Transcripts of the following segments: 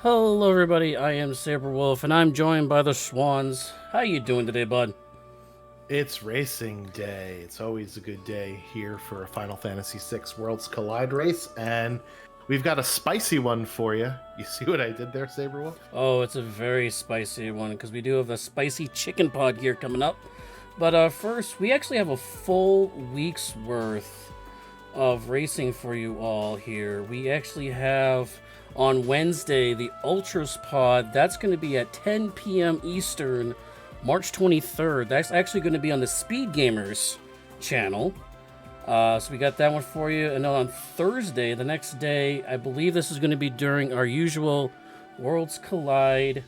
Hello everybody, I am Saberwolf and I'm joined by the Swans. How you doing today, bud? It's racing day. It's always a good day here for a Final Fantasy VI Worlds Collide race, and we've got a spicy one for you. You see what I did there, Saberwolf? Oh, it's a very spicy one because we do have a spicy chicken pod here coming up. But first, we actually have a full week's worth of racing for you all here. We actually have on Wednesday the Ultras pod. That's going to be at 10 p.m. Eastern, March 23rd. That's actually going to be on the Speed Gamers channel. So we got that one for you. And then on Thursday, the next day, I believe this is going to be during our usual Worlds Collide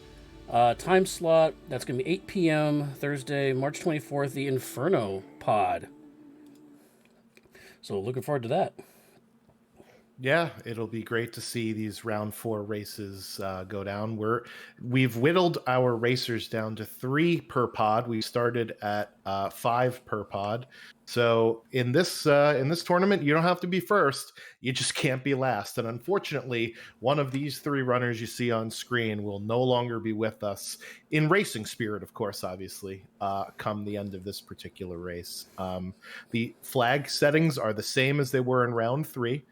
time slot. That's going to be 8 p.m. Thursday, March 24th, the Inferno pod. So looking forward to that. Yeah, it'll be great to see these round 4 races go down. We've whittled our racers down to 3 per pod. We started at 5 per pod. So in this tournament, you don't have to be first. You just can't be last. And unfortunately, one of these 3 runners you see on screen will no longer be with us in racing spirit, of course. Obviously, come the end of this particular race. The flag settings are the same as they were in round 3.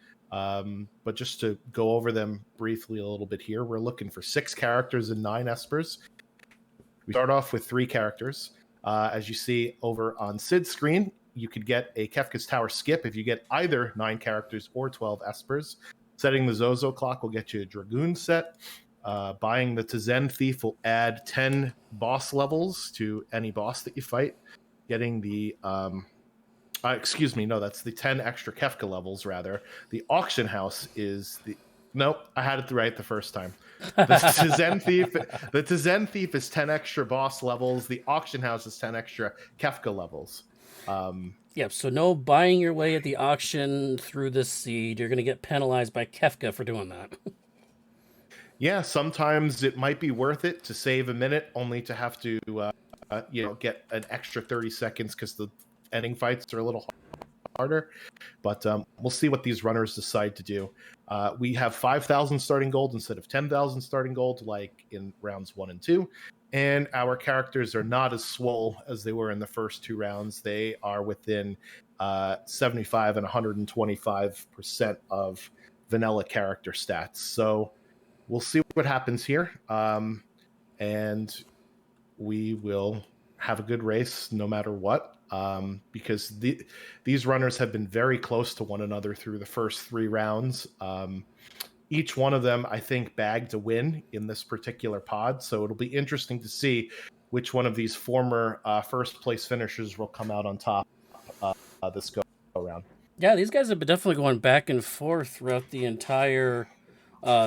But just to go over them briefly a little bit here, we're looking for 6 characters and 9 espers. We start off with 3 characters. As you see over on Sid's screen, you could get a Kefka's Tower skip if you get either 9 characters or 12 espers. Setting the Zozo clock will get you a Dragoon set. Buying the Tizen Thief will add 10 boss levels to any boss that you fight. Getting the excuse me, no, that's the 10 extra Kefka levels, rather. The auction house is the... Nope, I had it right the first time. The Tizen Thief is 10 extra boss levels. The auction house is 10 extra Kefka levels. Yep, so no buying your way at the auction through this seed. You're going to get penalized by Kefka for doing that. Yeah, sometimes it might be worth it to save a minute only to have to get an extra 30 seconds because the ending fights are a little harder, but we'll see what these runners decide to do. We have 5,000 starting gold instead of 10,000 starting gold like in rounds 1 and 2, and our characters are not as swole as they were in the first 2 rounds. They are within 75 and 125% of vanilla character stats, so we'll see what happens here, and we will have a good race no matter what. Because these runners have been very close to one another through the first 3 rounds. Each one of them, I think, bagged a win in this particular pod, so it'll be interesting to see which one of these former first-place finishers will come out on top this go-around. Yeah, these guys have been definitely going back and forth throughout the entire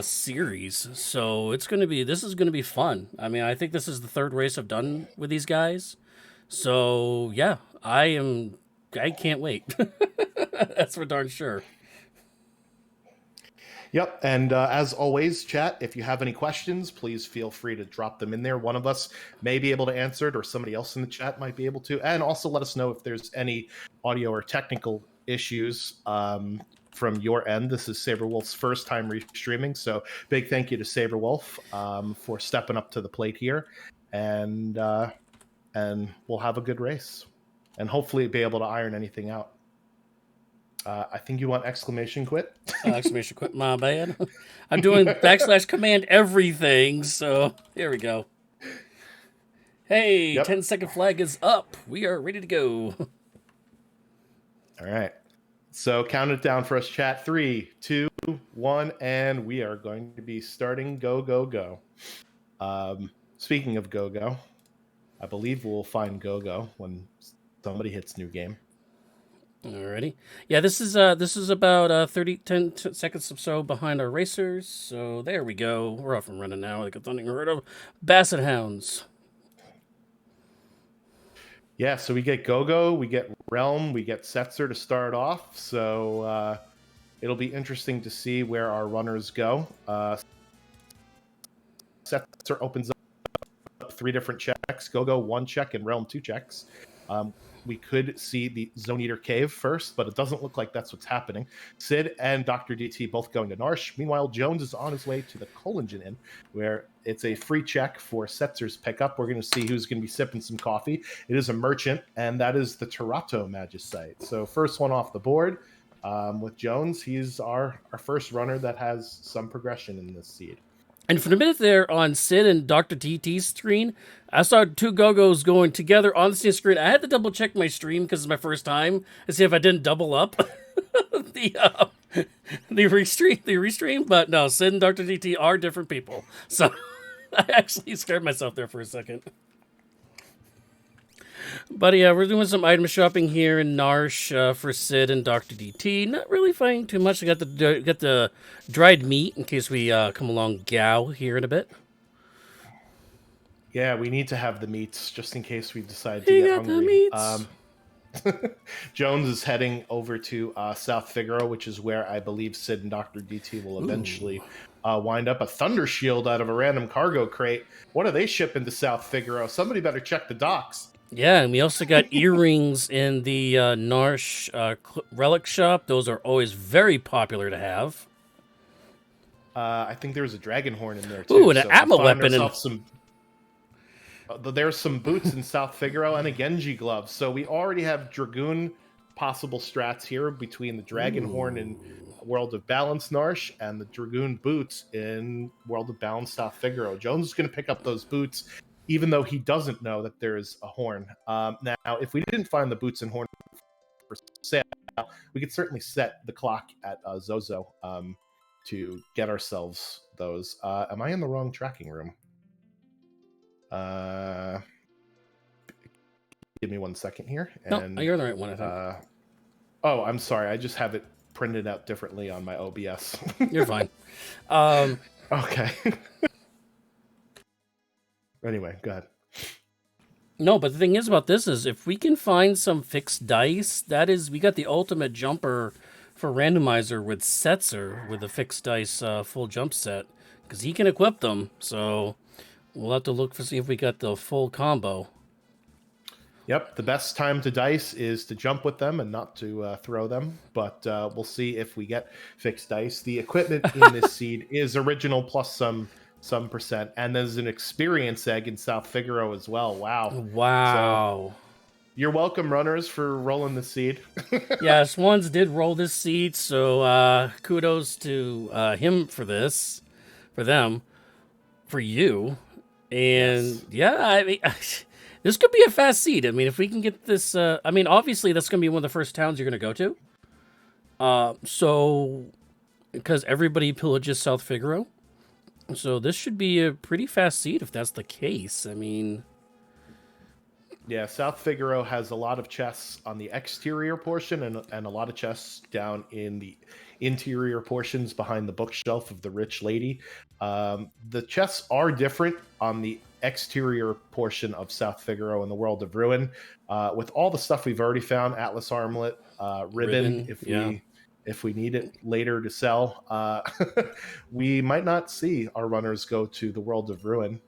series, so this is going to be fun. I mean, I think this is the 3rd race I've done with these guys. So yeah, I can't wait. That's for darn sure. Yep, and as always, chat, if you have any questions, please feel free to drop them in there. One of us may be able to answer it, or somebody else in the chat might be able to. And also let us know if there's any audio or technical issues from your end. This is Saberwolf's first time restreaming, so big thank you to Saberwolf for stepping up to the plate here. And we'll have a good race, and hopefully be able to iron anything out. I think you want exclamation quit. Exclamation quit, my bad. I'm doing \command everything, so here we go. Hey, Yep. 10-second flag is up. We are ready to go. All right. So count it down for us, chat. 3, 2, 1, and we are going to be starting go, go, go. Speaking of go, go, I believe we'll find go, go when somebody hits new game. Alrighty. Yeah, this is about 10 seconds or so behind our racers. So there we go. We're off and running now. Like a something heard of Basset Hounds. Yeah, so we get Gogo, we get Realm, we get Setzer to start off. So it'll be interesting to see where our runners go. Setzer opens up 3 different checks. Gogo 1 check and Realm 2 checks. we could see the Zone Eater Cave first, but it doesn't look like that's what's happening. Sid and Dr. DT both going to Narsh. Meanwhile, Jones is on his way to the Colingen Inn, where it's a free check for Setzer's pickup. We're going to see who's going to be sipping some coffee. It is a merchant, and that is the Terato Magicite. So first one off the board. With Jones, he's our first runner that has some progression in this seed. And for a minute there on Sid and Dr. TT's screen, I saw two Go-Go's going together on the same screen. I had to double check my stream because it's my first time to see if I didn't double up the restream. But no, Sid and Dr. TT are different people. So I actually scared myself there for a second. But yeah, we're doing some item shopping here in Narsh for Sid and Dr. DT. Not really finding too much. I got the dried meat in case we come along Gao here in a bit. Yeah, we need to have the meats just in case we decide to get hungry. Jones is heading over to South Figaro, which is where I believe Sid and Dr. DT will eventually wind up. A Thunder Shield out of a random cargo crate. What are they shipping to South Figaro? Somebody better check the docks. Yeah, and we also got earrings in the Narsh relic shop. Those are always very popular to have. I think there's a dragon horn in there too. Ooh, and an Atma weapon. There's some boots in South Figaro and a Genji glove. So we already have Dragoon possible strats here between the dragon horn in World of Balance Narsh and the Dragoon boots in World of Balance South Figaro. Jones is going to pick up those boots, even though he doesn't know that there's a horn. Now, if we didn't find the boots and horn for sale, we could certainly set the clock at Zozo to get ourselves those. Am I in the wrong tracking room? Give me 1 second here. And, no, you're in the right one, I think. Oh, I'm sorry. I just have it printed out differently on my OBS. You're fine. Okay. Anyway, go ahead. No, but the thing is about this is if we can find some fixed dice, that is, we got the ultimate jumper for randomizer with Setzer with a fixed dice full jump set because he can equip them. So we'll have to look for see if we got the full combo. Yep, the best time to dice is to jump with them and not to throw them. But we'll see if we get fixed dice. The equipment in this seed is original plus some percent, and there's an experience egg in South Figaro as well. Wow. So, you're welcome, runners, for rolling the seed. Yeah, Swans did roll this seed, so kudos to him for this, for them, for you. And yeah, I mean, this could be a fast seed. I mean, if we can get this, I mean, obviously that's going to be one of the first towns you're going to go to. So, because everybody pillages South Figaro. So this should be a pretty fast seed if that's the case. I mean... Yeah, South Figaro has a lot of chests on the exterior portion and a lot of chests down in the interior portions behind the bookshelf of the rich lady. The chests are different on the exterior portion of South Figaro in the World of Ruin. With all the stuff we've already found, Atlas Armlet, ribbon, if we need it later to sell, we might not see our runners go to the World of Ruin,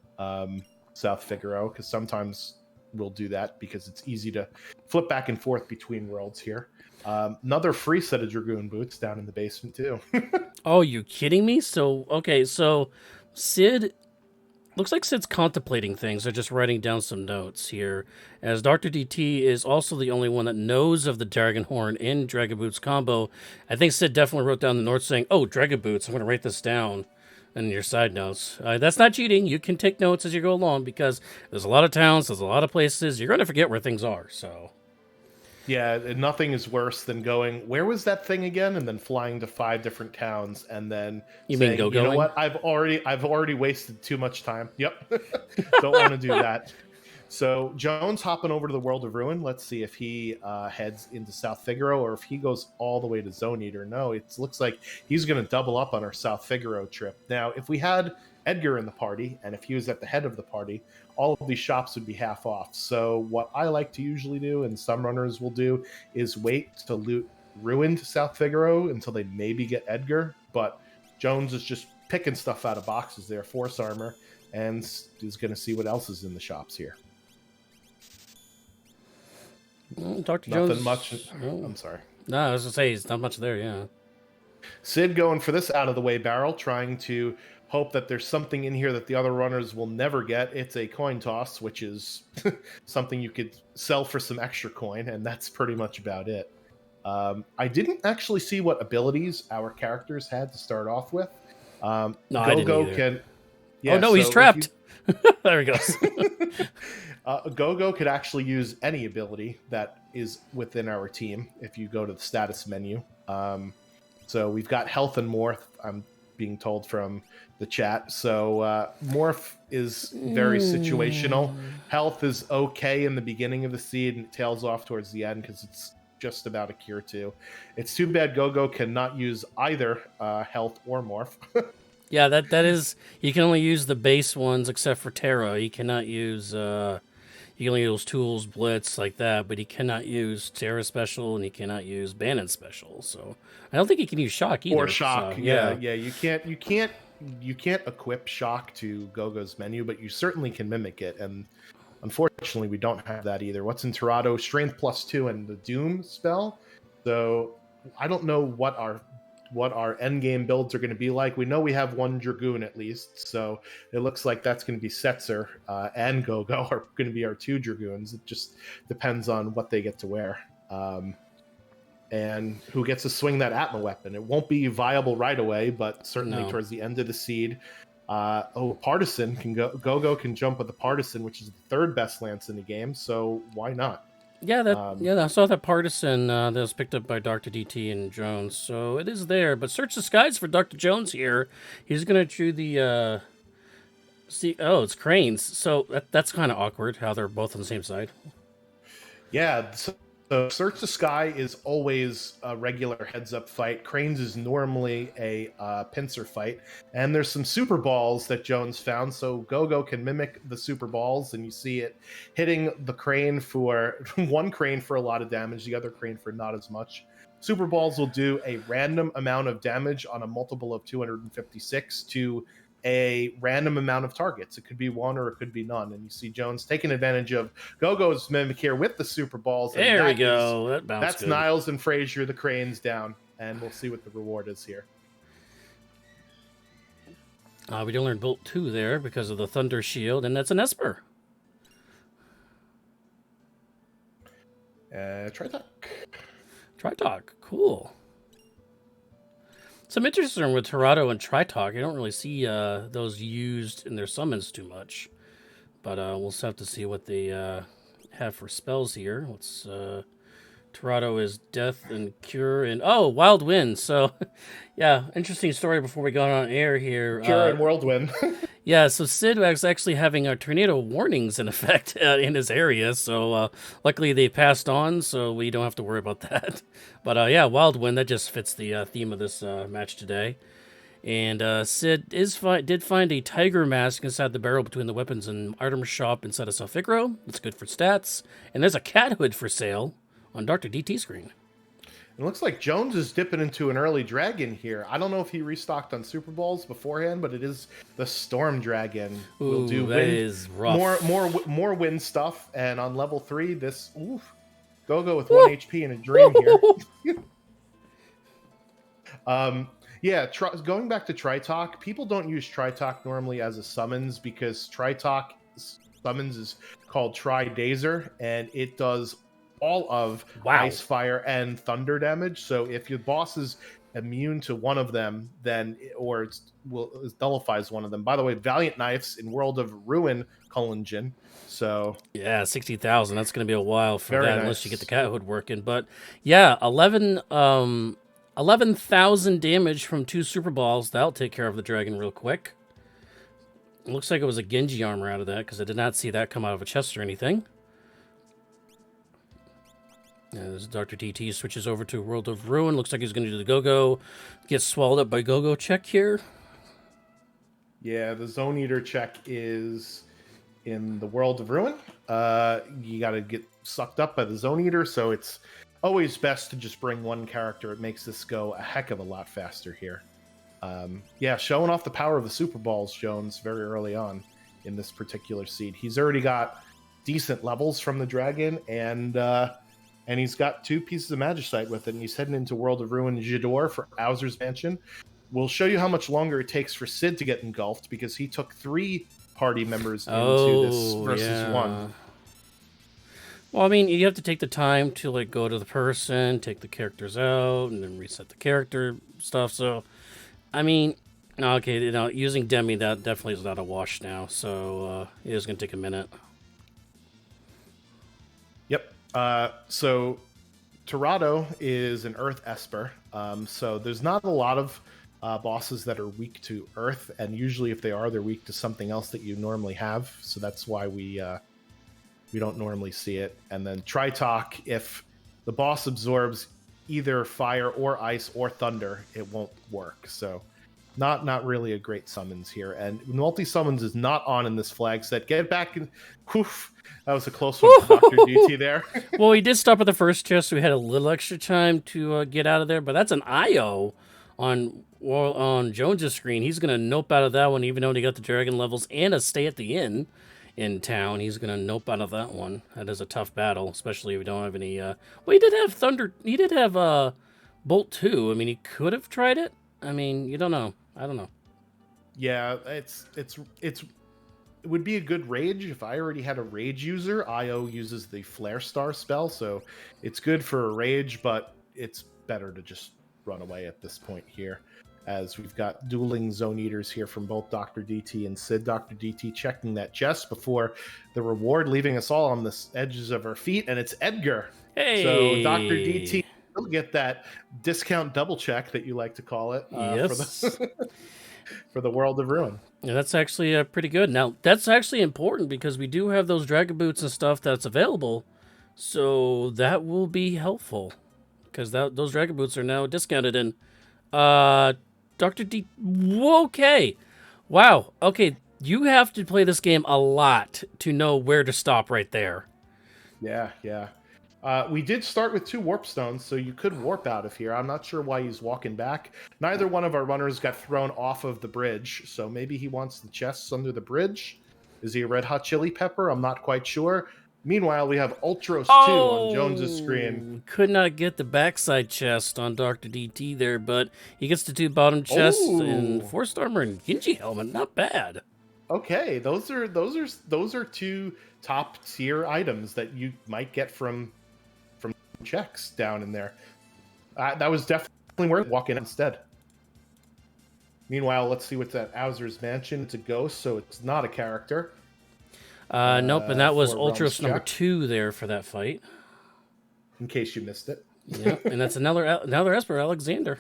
South Figaro, because sometimes we'll do that because it's easy to flip back and forth between worlds here. Another free set of Dragoon boots down in the basement too. Oh, you kidding me? So, okay, so Sid... Looks like Sid's contemplating things or just writing down some notes here, as Dr. DT is also the only one that knows of the Dragon Horn in Dragon Boots combo. I think Sid definitely wrote down the notes saying, oh, Dragon Boots, I'm going to write this down in your side notes. That's not cheating. You can take notes as you go along because there's a lot of towns, there's a lot of places. You're going to forget where things are, so... Yeah, nothing is worse than going, where was that thing again? And then flying to 5 different towns and then saying, you know what, I've already wasted too much time. Yep. Don't want to do that. So Jones hopping over to the World of Ruin. Let's see if he heads into South Figaro or if he goes all the way to Zone Eater. No, it looks like he's going to double up on our South Figaro trip. Now, if we had Edgar in the party and if he was at the head of the party, all of these shops would be half off. So what I like to usually do, and some runners will do, is wait to loot ruined South Figaro until they maybe get Edgar. But Jones is just picking stuff out of boxes there, force armor, and is going to see what else is in the shops here. Dr. Nothing Jones. much. Oh. I'm sorry. No, I was going to say, he's not much there, yeah. Sid going for this out of the way barrel, trying to hope that there's something in here that the other runners will never get. It's a coin toss, which is something you could sell for some extra coin, and that's pretty much about it. I didn't actually see what abilities our characters had to start off with. No, I didn't either. Can. Yeah, oh no, he's trapped. There he goes. Go-Go could actually use any ability that is within our team if you go to the status menu. So we've got health and morph, I'm being told from the chat. So morph is very situational. Health is okay in the beginning of the seed and it tails off towards the end because it's just about a cure 2. It's too bad Go-Go cannot use either health or morph. Yeah, that is. You can only use the base ones except for Terra. You cannot use. You can only use tools, blitz like that, but he cannot use Terra special and he cannot use Bannon special. So I don't think he can use shock either. Or shock, so, yeah. You can't equip shock to Go-Go's menu, but you certainly can mimic it. And unfortunately, we don't have that either. What's in Torado? Strength +2 and the Doom spell. So I don't know what our end game builds are going to be like. We know we have one Dragoon at least, so it looks like that's going to be Setzer and Go-Go are going to be our 2 Dragoons. It just depends on what they get to wear and who gets to swing that Atma weapon. It won't be viable right away, but certainly towards the end of the seed. Partisan can Go-Go can jump with the Partisan, which is the 3rd best lance in the game, so why not? Yeah, I saw that Partisan that was picked up by Dr. DT and Jones, so it is there. But search the skies for Dr. Jones here. He's going to do the it's cranes. So that's kind of awkward how they're both on the same side. Yeah, so search the sky is always a regular heads-up fight. Cranes is normally a pincer fight, and there's some super balls that Jones found, so Go-Go can mimic the super balls, and you see it hitting the crane for one crane for a lot of damage, the other crane for not as much. Super balls will do a random amount of damage on a multiple of 256 to a random amount of targets. It could be one or it could be none. And you see Jones taking advantage of Go-Go's mimic here with the super balls. And there we go. That's good. Niles and Frazier, the cranes down. And we'll see what the reward is here. We did learn Bolt 2 there because of the Thunder Shield, and that's an Esper. Tritalk. Cool. So I'm interested with Torado and Tritalk. I don't really see those used in their summons too much. But we'll have to see what they have for spells here. Let's Torado is Death and Cure and Wild Wind. So yeah, interesting story before we go on air here. Cure and Whirlwind. Yeah, so Sid was actually having tornado warnings in effect in his area. So luckily they passed on, so we don't have to worry about that. But yeah, Wild Wind, that just fits the theme of this match today. And Sid did find a tiger mask inside the barrel between the weapons and item shop inside of Selficro. It's good for stats. And there's a cat hood for sale on Dr. DT screen. It looks like Jones is dipping into an early dragon here. I don't know if he restocked on Super Balls beforehand, but it is the Storm Dragon. We'll do that wind, is rough. More wind stuff, and on level 3, this Go-Go with 1 HP and a dream here. Yeah, going back to Tritalk, people don't use Tritalk normally as a summons because Tritalk summons is called Tri-Dazer, and it does all of ice, fire, and thunder damage. So if your boss is immune to one of them, then it nullifies one of them. By the way, Valiant Knives in World of Ruin Culligan. So yeah, 60,000. That's going to be a while for that, unless you get the cat hood working. But yeah, 11,000 damage from 2 super balls. That'll take care of the dragon real quick. It looks like it was a Genji armor out of that because I did not see that come out of a chest or anything. As Dr. DT switches over to World of Ruin. Looks like he's going to do the Go-Go. Gets swallowed up by Go-Go check here. Yeah, the Zone Eater check is in the World of Ruin. You got to get sucked up by the Zone Eater, so it's always best to just bring one character. It makes this go a heck of a lot faster here. Yeah, showing off the power of the Super Balls, Jones, very early on in this particular seed. He's already got decent levels from the Dragon, and and he's got 2 pieces of Magicite with it, and he's heading into World of Ruin Jador for Bowser's Mansion. We'll show you how much longer it takes for Sid to get engulfed, because he took 3 party members into this versus 1. Well, I mean, you have to take the time to like go to the person, take the characters out, and then reset the character stuff. So, I mean, okay, using Demi, that definitely is not a wash now. So it is going to take a minute. Yep. So Torado is an Earth Esper. So there's not a lot of bosses that are weak to Earth, and usually if they are, they're weak to something else that you normally have. So that's why we don't normally see it. And then Tritok, if the boss absorbs either fire or ice or thunder, it won't work. So not really a great summons here. And multi-summons is not on in this flag set. Get back in. Woof. That was a close one for Dr. DT there. Well, we did stop at the first chest, so we had a little extra time to get out of there. But that's an IO on Jones's screen. He's going to nope out of that one, even though he got the dragon levels and a stay at the inn in town. He's going to nope out of that one. That is a tough battle, especially if we don't have any... Well, he did have Thunder... He did have Bolt 2. I mean, he could have tried it. I mean, you don't know. I don't know. Yeah, it would be a good rage if I already had a rage user. IO uses the Flare Star spell, so it's good for a rage, but it's better to just run away at this point here, as we've got dueling Zone Eaters here from both Dr. DT and Sid. Dr. DT checking that chest before the reward, leaving us all on the edges of our feet, and it's Edgar. Hey! So Dr. DT will get that discount double check that you like to call it yes. for the World of Ruin. Yeah, that's actually pretty good. Now, that's actually important because we do have those Dragon Boots and stuff that's available, so that will be helpful because those Dragon Boots are now discounted. And Dr. D... Okay. Wow. Okay, you have to play this game a lot to know where to stop right there. Yeah. We did start with 2 warp stones, so you could warp out of here. I'm not sure why he's walking back. Neither one of our runners got thrown off of the bridge, so maybe he wants the chests under the bridge. Is he a Red Hot Chili Pepper? I'm not quite sure. Meanwhile, we have Ultros 2 on Jones's screen. Could not get the backside chest on Dr. DT there, but he gets the 2 bottom chests and Force Armor and Genji Helmet. Not bad. Okay, those are 2 top tier items that you might get from checks down in there. That was definitely worth walking instead. Meanwhile, let's see what's at Bowser's Mansion. It's a ghost, so it's not a character. Nope, and that was Ultros number 2 there for that fight. In case you missed it. Yep, and that's another Esper, Alexander.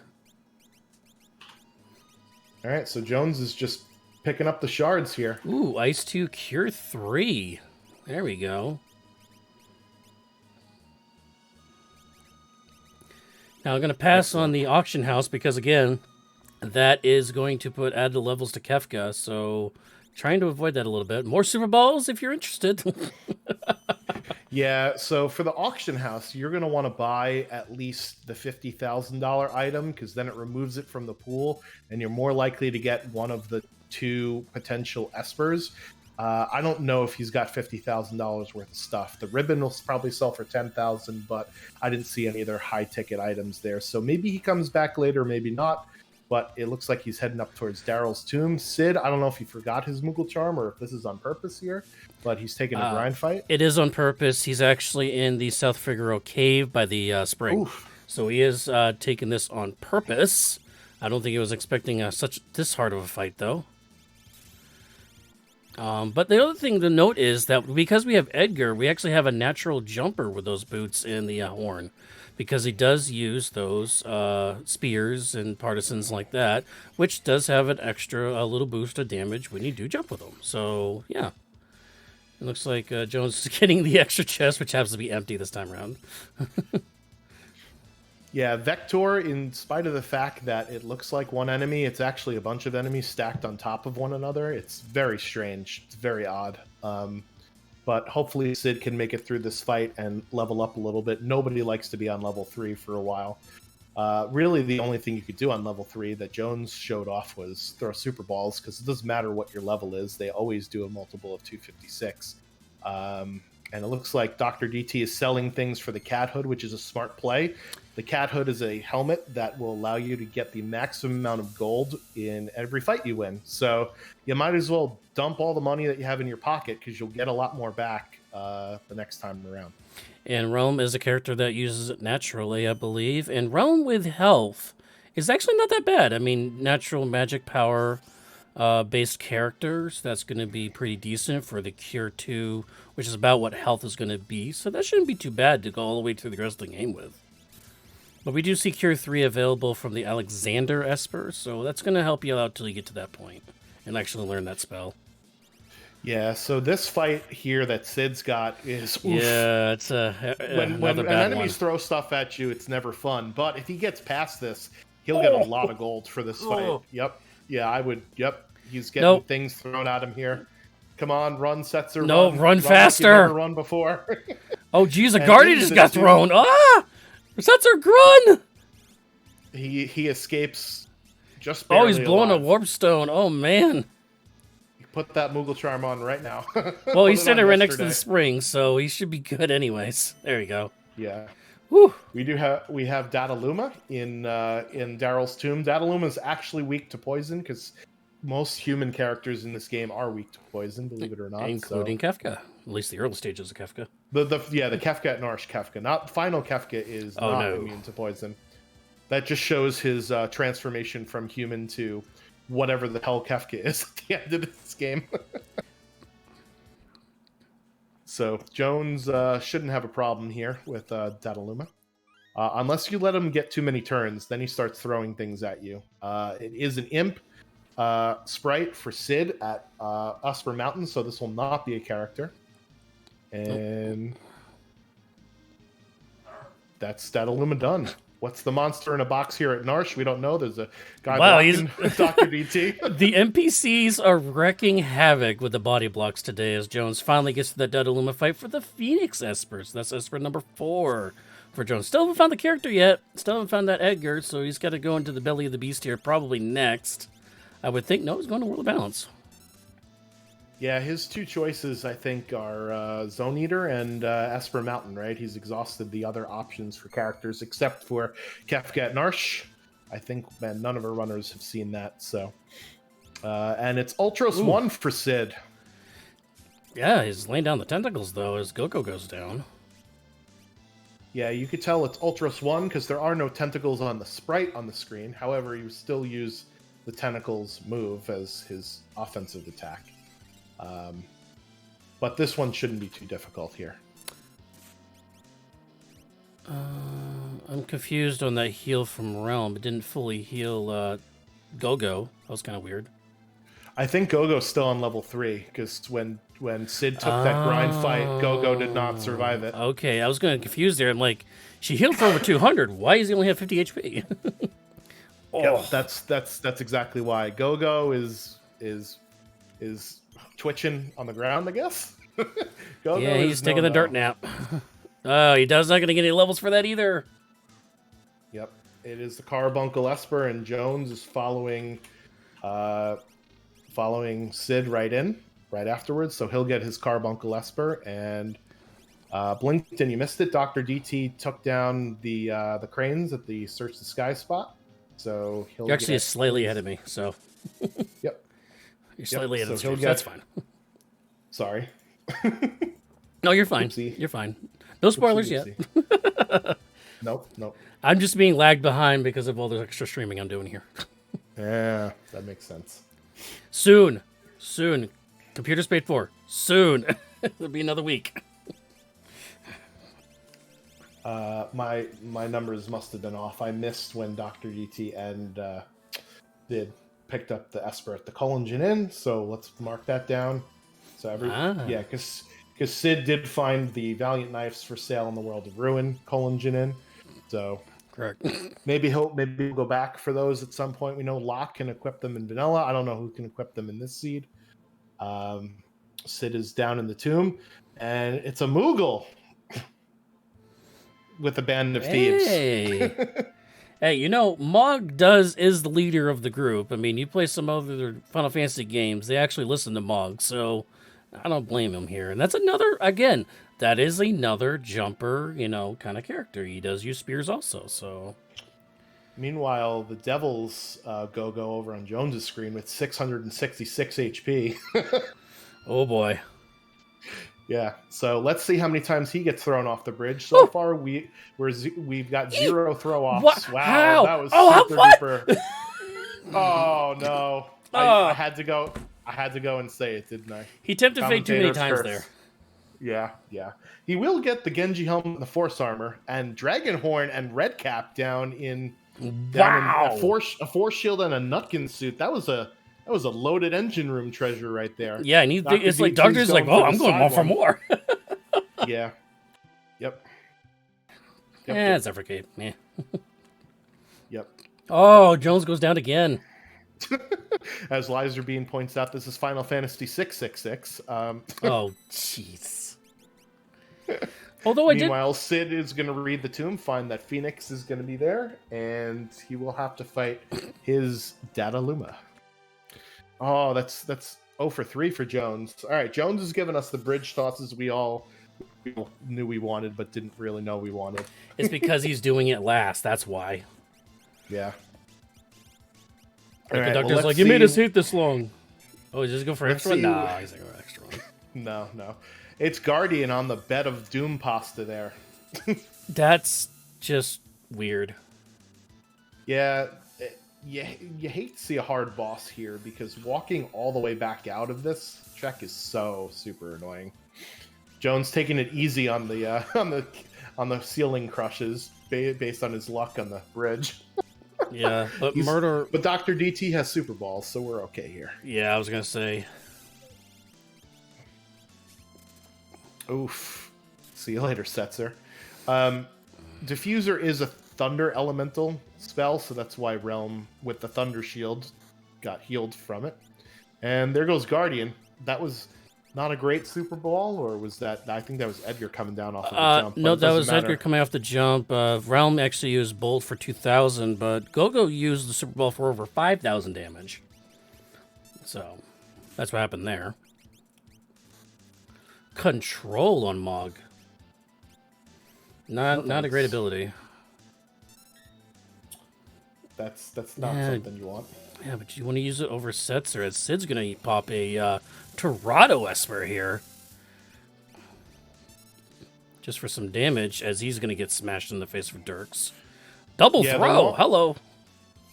All right, so Jones is just picking up the shards here. Ooh, Ice 2, Cure 3. There we go. Now I'm going to pass on the auction house because, again, that is going to put added levels to Kefka, so trying to avoid that a little bit. More Super Balls if you're interested. Yeah, so for the auction house, you're going to want to buy at least the $50,000 item, because then it removes it from the pool, and you're more likely to get one of the 2 potential Espers. I don't know if he's got $50,000 worth of stuff. The ribbon will probably sell for $10,000, but I didn't see any other high-ticket items there. So maybe he comes back later, maybe not. But it looks like he's heading up towards Daryl's tomb. Sid, I don't know if he forgot his Moogle Charm or if this is on purpose here, but he's taking a grind fight. It is on purpose. He's actually in the South Figaro cave by the spring. Oof. So he is taking this on purpose. I don't think he was expecting this hard of a fight, though. But the other thing to note is that because we have Edgar, we actually have a natural jumper with those boots in the horn. Because he does use those spears and partisans like that, which does have an extra little boost of damage when you do jump with them. So, yeah. It looks like Jones is getting the extra chest, which happens to be empty this time around. Yeah, Vector, in spite of the fact that it looks like one enemy, it's actually a bunch of enemies stacked on top of one another. It's very strange. It's very odd. But hopefully Sid can make it through this fight and level up a little bit. Nobody likes to be on level 3 for a while. Really, the only thing you could do on level 3 that Jones showed off was throw Super Balls, because it doesn't matter what your level is. They always do a multiple of 256. And it looks like Dr. DT is selling things for the cat hood, which is a smart play. The cat hood is a helmet that will allow you to get the maximum amount of gold in every fight you win. So you might as well dump all the money that you have in your pocket because you'll get a lot more back the next time around. And Realm is a character that uses it naturally, I believe. And Realm with health is actually not that bad. I mean, natural magic power based characters, that's going to be pretty decent for the Cure 2, which is about what health is going to be. So that shouldn't be too bad to go all the way through the rest of the game with. But we do see Cure 3 available from the Alexander Esper, so that's going to help you out till you get to that point and actually learn that spell. Yeah, so this fight here that Sid's got is... Oof. Yeah, it's when enemies throw stuff at you, it's never fun. But if he gets past this, he'll get a lot of gold for this fight. Yep. Yeah, I would... Yep. He's getting things thrown at him here. Come on, run, Setzer. No, run faster. Like you've never run before. Oh, geez, a guardian just got thrown. Ah! Setzer, run! He escapes just barely. Oh, he's blowing alive. a warp stone. Oh, man. Put that Moogle charm on right now. Well, he's standing right next to the spring, so he should be good anyways. There you go. Yeah. Whew. We have Dataluma in Daryl's tomb. Dataluma is actually weak to poison because most human characters in this game are weak to poison, believe it or not. Including Kefka. At least the early stages of Kefka. The Kefka at Narsh Kefka. Not final Kefka is not immune to poison. That just shows his transformation from human to whatever the hell Kefka is at the end of this game. So Jones shouldn't have a problem here with Dataluma. Unless you let him get too many turns, then he starts throwing things at you. It is an imp sprite for Sid at Usper Mountain, so this will not be a character. And that's Dataluma done. What's the monster in a box here at Narsh? We don't know. There's a guy blocking Dr. DT. The NPCs are wrecking havoc with the body blocks today as Jones finally gets to the Dataluma fight for the Phoenix Espers. That's Esper number 4 for Jones. Still haven't found the character yet. Still haven't found that Edgar, so he's got to go into the belly of the beast here probably next. I would think, no, he's going to World of Balance. Yeah, his two choices, I think, are Zone Eater and Esper Mountain, right? He's exhausted the other options for characters, except for Kefka at Narsh. I think, man, none of our runners have seen that, so... and it's Ultros 1 for Sid. Yeah, he's laying down the tentacles, though, as Goku goes down. Yeah, you could tell it's Ultros 1, because there are no tentacles on the sprite on the screen. However, you still use the tentacles move as his offensive attack. But this one shouldn't be too difficult here. I'm confused on that heal from Realm. It didn't fully heal Go-Go. That was kind of weird. I think Go-Go's still on level 3, because when Sid took that grind fight, Go-Go did not survive it. Okay, I was going to confuse there. I'm like, she healed for over 200. Why does he only have 50 HP? Yeah, that's exactly why. Go-Go is twitching on the ground, I guess. Yeah, he's taking the dirt nap. Oh, he does not going to get any levels for that either. Yep, it is the Carbuncle Esper, and Jones is following Sid right afterwards, so he'll get his Carbuncle Esper, and blinked and you missed it. Dr. DT took down the cranes at the Search the Sky spot, so You're actually slightly ahead of me, so... Yep. You're slightly ahead of me, that's fine. Sorry. No, you're fine. Oopsie. You're fine. No spoilers yet. Nope. I'm just being lagged behind because of all the extra streaming I'm doing here. Yeah, that makes sense. Soon. Computer Spade 4. Soon. It'll be another week. My numbers must have been off. I missed when Dr. DT and picked up the Esper at the Culligan Inn, so let's mark that down. So yeah, because Sid did find the Valiant Knives for sale in the World of Ruin, Culligan Inn. So correct. Maybe he'll go back for those at some point. We know Locke can equip them in vanilla. I don't know who can equip them in this seed. Sid is down in the tomb, and it's a Moogle with a band of thieves. Hey, you know, Mog is the leader of the group. I mean, you play some other Final Fantasy games, they actually listen to Mog, so I don't blame him here. And that's another, again, that is another jumper, kind of character. He does use spears also, so... Meanwhile, the Devils go over on Jones's screen with 666 HP. Oh boy. Yeah, so let's see how many times he gets thrown off the bridge. So far, we've got 0 throw-offs. What? Wow, How? that was Oh, super what? duper. Oh no, I had to go. I had to go and say it, didn't I? He tempted fate too many times there. Yeah. He will get the Genji helmet and the Force armor and Dragon Horn and Red Cap down in a force shield and a Nutkin suit. That was a loaded engine room treasure right there. Yeah, and it's like Doctor's like, oh, I'm going more for more. Yeah. Yep. It's Zephyr Cape. Yeah. Yep. Oh, Jones goes down again. As Lizer Bean points out, this is Final Fantasy 666. Oh, jeez. Meanwhile, Sid is going to read the tomb, find that Phoenix is going to be there, and he will have to fight his Dataluma. Oh, that's 0 for 3 for Jones. All right, Jones has given us the bridge tosses we all knew we wanted, but didn't really know we wanted. It's because he's doing it last. That's why. Yeah. Like the Doctor's like, you made us wait this long. Oh, just go for extra one? No, he's going to go extra one. No. It's Guardian on the bed of Doom pasta there. That's just weird. Yeah, you hate to see a hard boss here because walking all the way back out of this check is so super annoying. Jones taking it easy on the ceiling crushes based on his luck on the bridge. Yeah, but But Dr. DT has super balls, so we're okay here. Yeah, I was gonna say. Oof. See you later, Setzer. Diffuser is a thunder elemental spell, so that's why Realm with the Thunder Shield got healed from it. And there goes Guardian. That was not a great Super Ball, or was that... I think that was Edgar coming down off of the jump. No, that was Edgar coming off the jump. Realm actually used Bolt for 2,000, but Gogo used the Super Ball for over 5,000 damage. So, that's what happened there. Control on Mog. Not a great ability. That's not something you want. Yeah, but you want to use it over Setzer, as Sid's going to pop a Torado Esper here. Just for some damage, as he's going to get smashed in the face with Dirks. Double throw! Hello!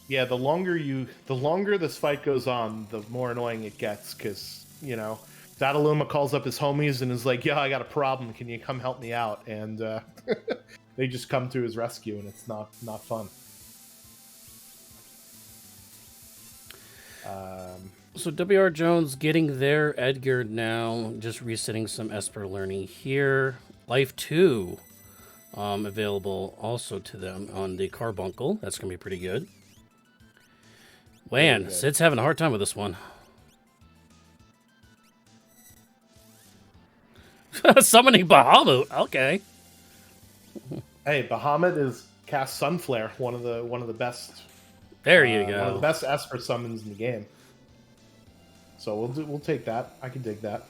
Yeah, the longer this fight goes on, the more annoying it gets, because, Dataluma calls up his homies and is like, yeah, I got a problem, can you come help me out? And they just come to his rescue, and it's not fun. So W.R. Jones getting there. Edgar now just resetting some Esper learning here. Life 2 available also to them on the Carbuncle. That's going to be pretty good. Man, Sid's having a hard time with this one. Summoning Bahamut. Okay. Hey, Bahamut is cast Sunflare, one of the best. There you go. One of the best Esper summons in the game. So we'll take that. I can dig that.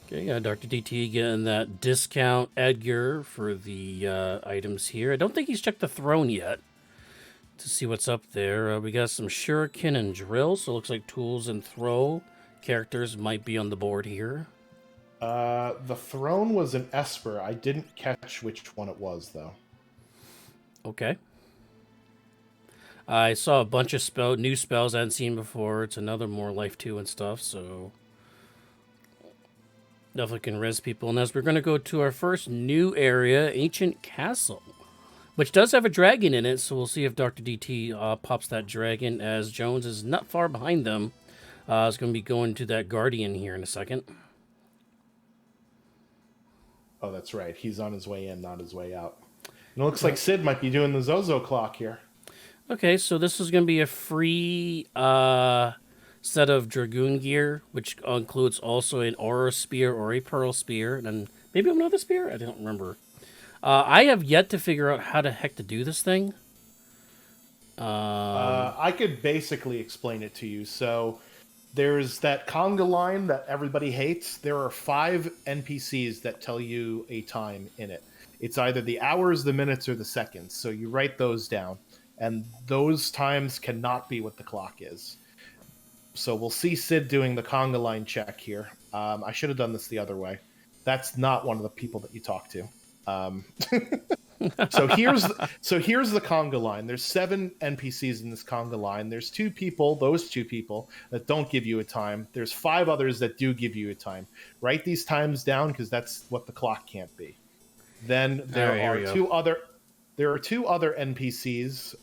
Okay, yeah, Dr. DT getting that discount Edgar for the items here. I don't think he's checked the throne yet to see what's up there. We got some Shuriken and Drill, so it looks like tools and throw characters might be on the board here. The throne was an Esper. I didn't catch which one it was, though. Okay. I saw a bunch of new spells I hadn't seen before. It's another more Life 2 and stuff, so definitely can res people. And as we're going to go to our first new area, Ancient Castle, which does have a dragon in it, so we'll see if Dr. DT pops that dragon, as Jones is not far behind them. Is going to be going to that Guardian here in a second. Oh, that's right. He's on his way in, not his way out. And it looks like Sid might be doing the Zozo clock here. Okay, so this is going to be a free set of Dragoon gear, which includes also an Aura Spear or a Pearl Spear, and then maybe another spear? I don't remember. I have yet to figure out how the heck to do this thing. I could basically explain it to you. So There's that conga line that everybody hates. There are 5 NPCs that tell you a time in it. It's either the hours, the minutes, or the seconds. So you write those down, and those times cannot be what the clock is. So we'll see Sid doing the conga line check here. I should have done this the other way. That's not one of the people that you talk to. So here's the conga line. There's 7 NPCs in this conga line. There's 2 people, those 2 people that don't give you a time. There's 5 others that do give you a time. Write these times down because that's what the clock can't be. Then there are 2 other NPCs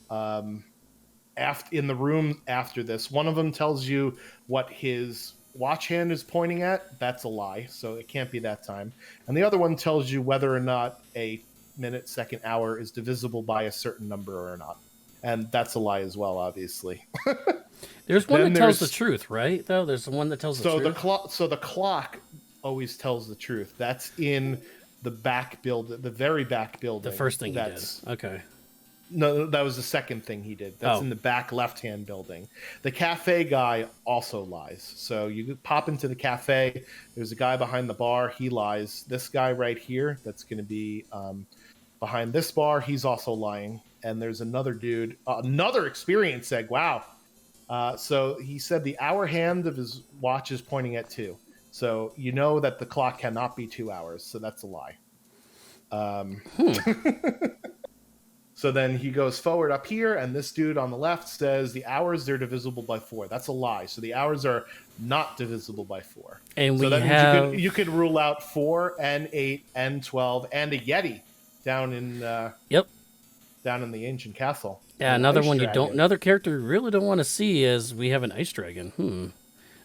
in the room after this. One of them tells you what his watch hand is pointing at. That's a lie, so it can't be that time. And the other one tells you whether or not a minute, second, hour is divisible by a certain number or not. And that's a lie as well, obviously. There's one that tells the truth, right? Though there's the one that tells the truth. So the clock always tells the truth. That's in the back build, the very back building. The first thing he did. Okay. No, that was the second thing he did. That's in the back left-hand building. The cafe guy also lies. So you pop into the cafe. There's a guy behind the bar. He lies. This guy right here, that's going to be behind this bar, he's also lying. And there's another dude, another experience egg. Wow. So he said the hour hand of his watch is pointing at 2. So you know that the clock cannot be 2 hours. So that's a lie. So then he goes forward up here, and this dude on the left says the hours, they're divisible by 4. That's a lie. So the hours are not divisible by 4. And so that means you could rule out 4 and 8 and 12 and a Yeti down in down in the ancient castle. Yeah, another one another character you really don't want to see is we have an ice dragon.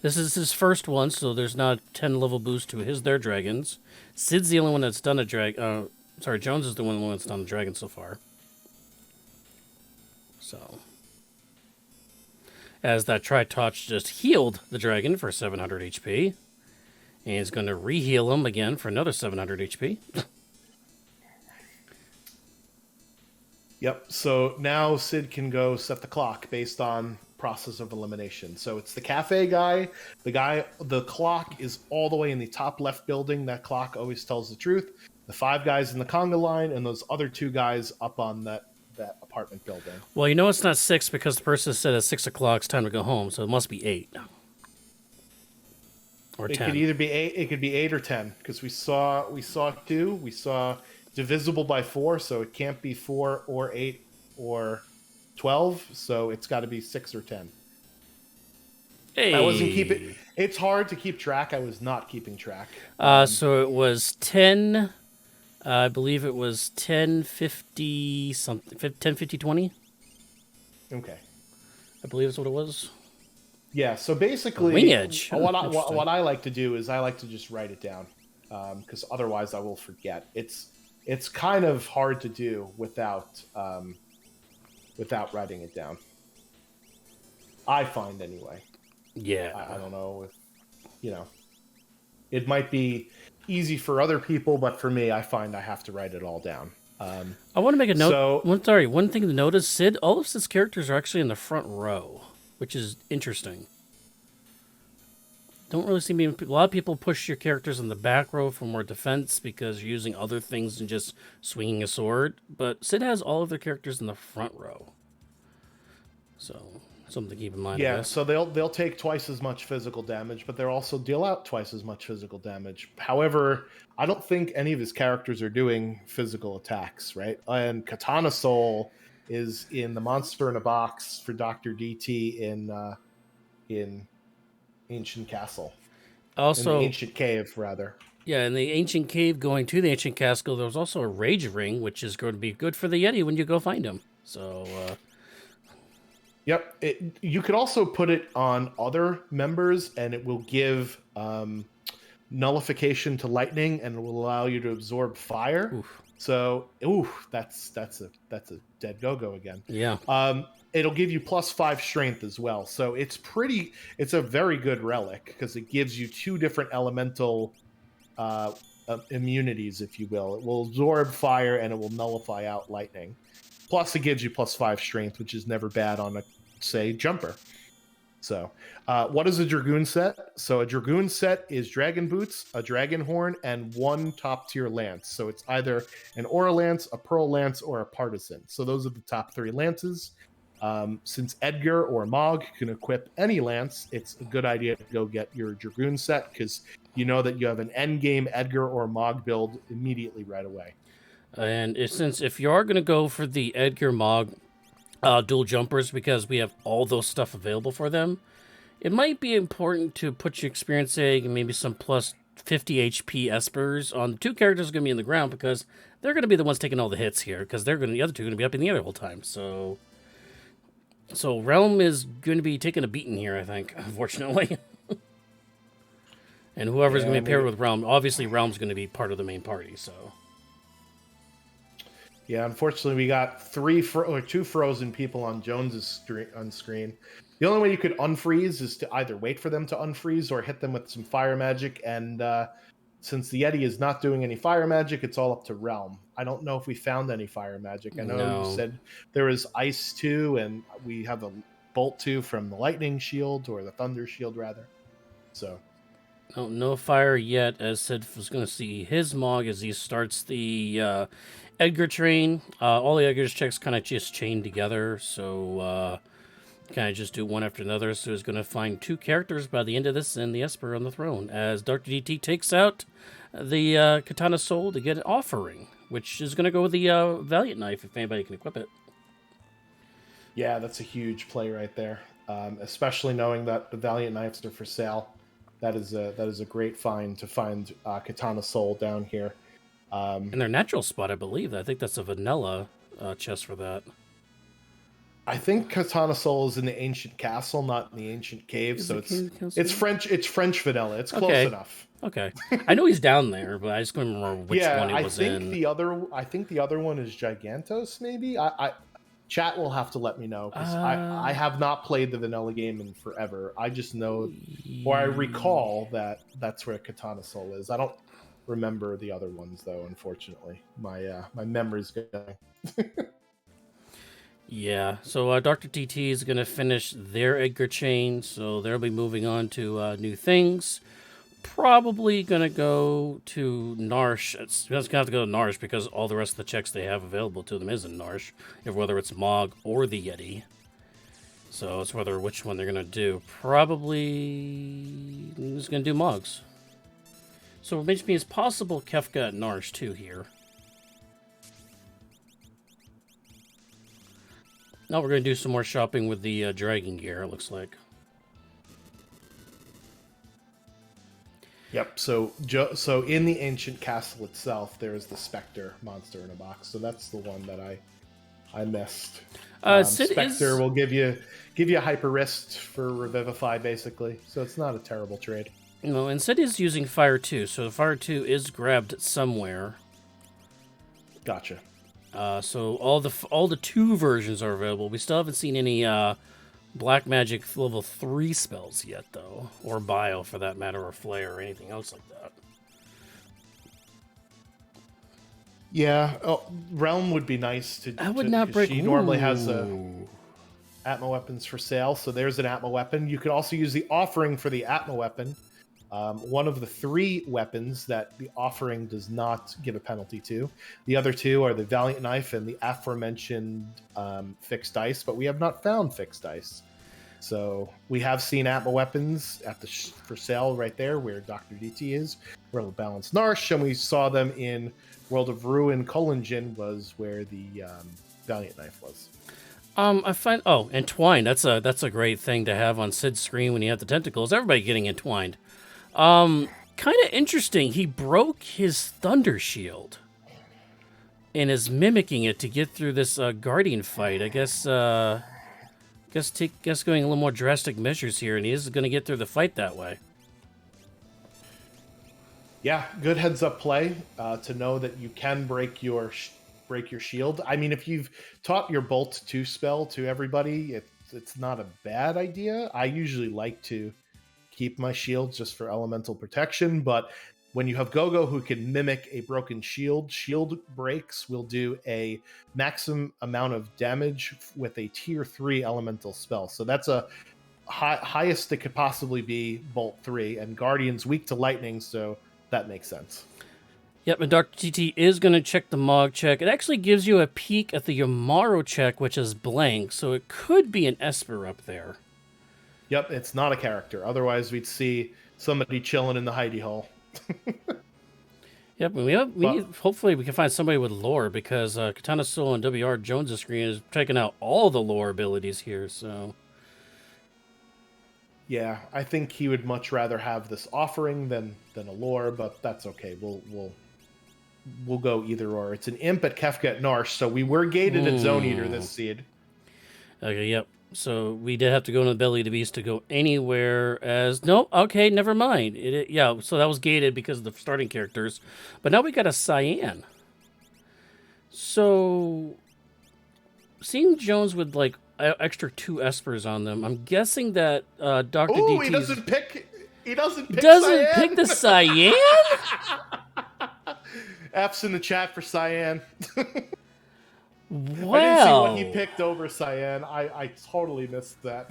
This is his first one, so there's not a 10 level boost to their dragons. Sid's the only one that's done a dragon. Sorry, Jones is the one that's done a dragon so far. So, as that Tri-Touch just healed the dragon for 700 HP, and he's going to re-heal him again for another 700 HP. Yep, so now Sid can go set the clock based on process of elimination. So it's the cafe guy, the clock is all the way in the top left building. That clock always tells the truth. The 5 guys in the conga line, and those other 2 guys up on that apartment building. Well, you know it's not 6 because the person said at 6 o'clock it's time to go home, so it must be 8 or 10. It could either be 8. It could be 8 or 10 because we saw 2. We saw divisible by 4, so it can't be 4 or 8 or 12. So it's got to be 6 or 10. Hey. I wasn't keeping. It's hard to keep track. I was not keeping track. So it was 10. I believe it was 1050 something, 1050-20. Okay. I believe that's what it was. Yeah. So basically, Wing Edge. What I like to do is I like to just write it down because otherwise I will forget. It's kind of hard to do without writing it down. I find anyway. Yeah. I don't know if it might be easy for other people, but for me, I find I have to write it all down. I want to make a note. One thing to notice, Sid, all of Sid's characters are actually in the front row, which is interesting. Don't really see a lot of people push your characters in the back row for more defense because you're using other things than just swinging a sword, but Sid has all of their characters in the front row. So, something to keep in mind. Yeah, so they'll take twice as much physical damage, but they'll also deal out twice as much physical damage. However, I don't think any of his characters are doing physical attacks, right? And Katana Soul is in the Monster in a Box for Dr. DT in Ancient Castle. Also, in the Ancient Cave, rather. Yeah, in the Ancient Cave going to the Ancient Castle, there was also a Rage Ring, which is going to be good for the Yeti when you go find him. So, Yep. You could also put it on other members, and it will give nullification to lightning, and it will allow you to absorb fire. Oof. So, that's a dead go again. Yeah. It'll give you +5 strength as well. So it's a very good relic because it gives you 2 different elemental immunities, if you will. It will absorb fire and it will nullify out lightning. Plus, it gives you +5 strength, which is never bad on a, say, jumper. So, what is a Dragoon set? So, a Dragoon set is Dragon Boots, a Dragon Horn, and one top tier lance. So, it's either an Aura Lance, a Pearl Lance, or a Partisan. So, those are the top 3 lances. Since Edgar or Mog can equip any lance, it's a good idea to go get your Dragoon set because you know that you have an endgame Edgar or Mog build immediately right away. And since if you are going to go for the Edgar Mog dual jumpers, because we have all those stuff available for them, it might be important to put your experience egg and maybe some plus 50 HP espers on the 2 characters going to be in the ground, because they're going to be the ones taking all the hits here, because the other 2 are going to be up in the air the whole time. So Realm is going to be taking a beating here, I think, unfortunately. And whoever's going to be paired with Realm, obviously Realm's going to be part of the main party. So yeah, unfortunately, we got 2 frozen people on Jones's on screen. The only way you could unfreeze is to either wait for them to unfreeze or hit them with some fire magic. And since the Yeti is not doing any fire magic, it's all up to Realm. I don't know if we found any fire magic. I know you said there was Ice 2, and we have a Bolt 2 from the Lightning Shield, or the Thunder Shield, rather. So... no fire yet, as Sid was going to see his Mog as he starts the Edgar train. All the Edgar's checks kind of just chain together, so kind of just do one after another. So he's going to find 2 characters by the end of this and the Esper on the throne, as Dr. DT takes out the Katana Soul to get an offering, which is going to go with the Valiant Knife if anybody can equip it. Yeah, that's a huge play right there, especially knowing that the Valiant Knives are for sale. That is a great find to find Katana Soul down here. In their natural spot, I believe. I think that's a vanilla chest for that. I think Katana Soul is in the Ancient Castle, not in the Ancient Cave. So it's French. It's French vanilla. It's close enough. Okay, I know he's down there, but I just couldn't remember which one he was in. I think the other one is Gigantos. Maybe chat will have to let me know, because I have not played the vanilla game in forever. I just know, or I recall that that's where Katana Soul is. I don't remember the other ones though. Unfortunately, my memory's going. Yeah, so Dr. TT is going to finish their Edgar chain, so they'll be moving on to new things. Probably going to go to Narsh. It's going to have to go to Narsh because all the rest of the checks they have available to them is in Narsh, whether it's Mog or the Yeti. So it's which one they're going to do. Probably just going to do Mogs. So it makes me as possible Kefka at Narsh too here. Now we're going to do some more shopping with the Dragon Gear, it looks like. Yep. So in the Ancient Castle itself, there is the Spectre monster in a box. So that's the one that I missed. Spectre will give you a hyper wrist for Revivify, basically. So it's not a terrible trade. No, and Sid is using Fire 2, so Fire 2 is grabbed somewhere. Gotcha. So all the 2 versions are available. We still haven't seen any Black Magic level 3 spells yet, though, or Bio for that matter, or Flare, or anything else like that. Yeah, Realm would be nice to. I would not break. She normally has Atma weapons for sale, so there's an Atma weapon. You could also use the offering for the Atma weapon. One of the 3 weapons that the offering does not give a penalty to. The other 2 are the Valiant Knife and the aforementioned Fixed Dice, but we have not found Fixed Dice. So we have seen Atma weapons at for sale right there where Dr. DT is, World of Balance Narsh, and we saw them in World of Ruin Kolingin was where the Valiant Knife was. I find entwined. That's a great thing to have on Sid's screen when you have the tentacles. Everybody getting entwined. Kind of interesting. He broke his Thunder Shield and is mimicking it to get through this Guardian fight. I guess going a little more drastic measures here, and he is going to get through the fight that way. Yeah, good heads up play to know that you can break your shield. I mean, if you've taught your Bolt 2 spell to everybody, it's not a bad idea. I usually like to keep my shields just for elemental protection, but when you have Gogo who can mimic a broken shield breaks will do a maximum amount of damage with a tier 3 elemental spell. So that's a highest it could possibly be Bolt 3, and Guardian's weak to lightning, so that makes sense. Yep, and Dr. TT is going to check the Mog check. It actually gives you a peek at the Yamaro check, which is blank, so it could be an Esper up there. Yep, it's not a character. Otherwise, we'd see somebody chilling in the hidey hole. Yep, hopefully we can find somebody with lore, because Katana Soul and WR Jones' screen is checking out all the lore abilities here, so... Yeah, I think he would much rather have this offering than a lore, but that's okay. We'll go either or. It's an imp at Kefka at Narsh, so we were gated at Zone Eater this seed. Okay, yep. So we did have to go in the belly of the beast to go anywhere as... No, okay, never mind. Yeah, so that was gated because of the starting characters. But now we got a Cyan. So... Seeing Jones with, like, extra 2 Espers on them, I'm guessing that Dr. Oh, DT... he doesn't pick Doesn't Cyan? pick the Cyan? F's in the chat for Cyan. Wow. I didn't see what he picked over Cyan. I totally missed that.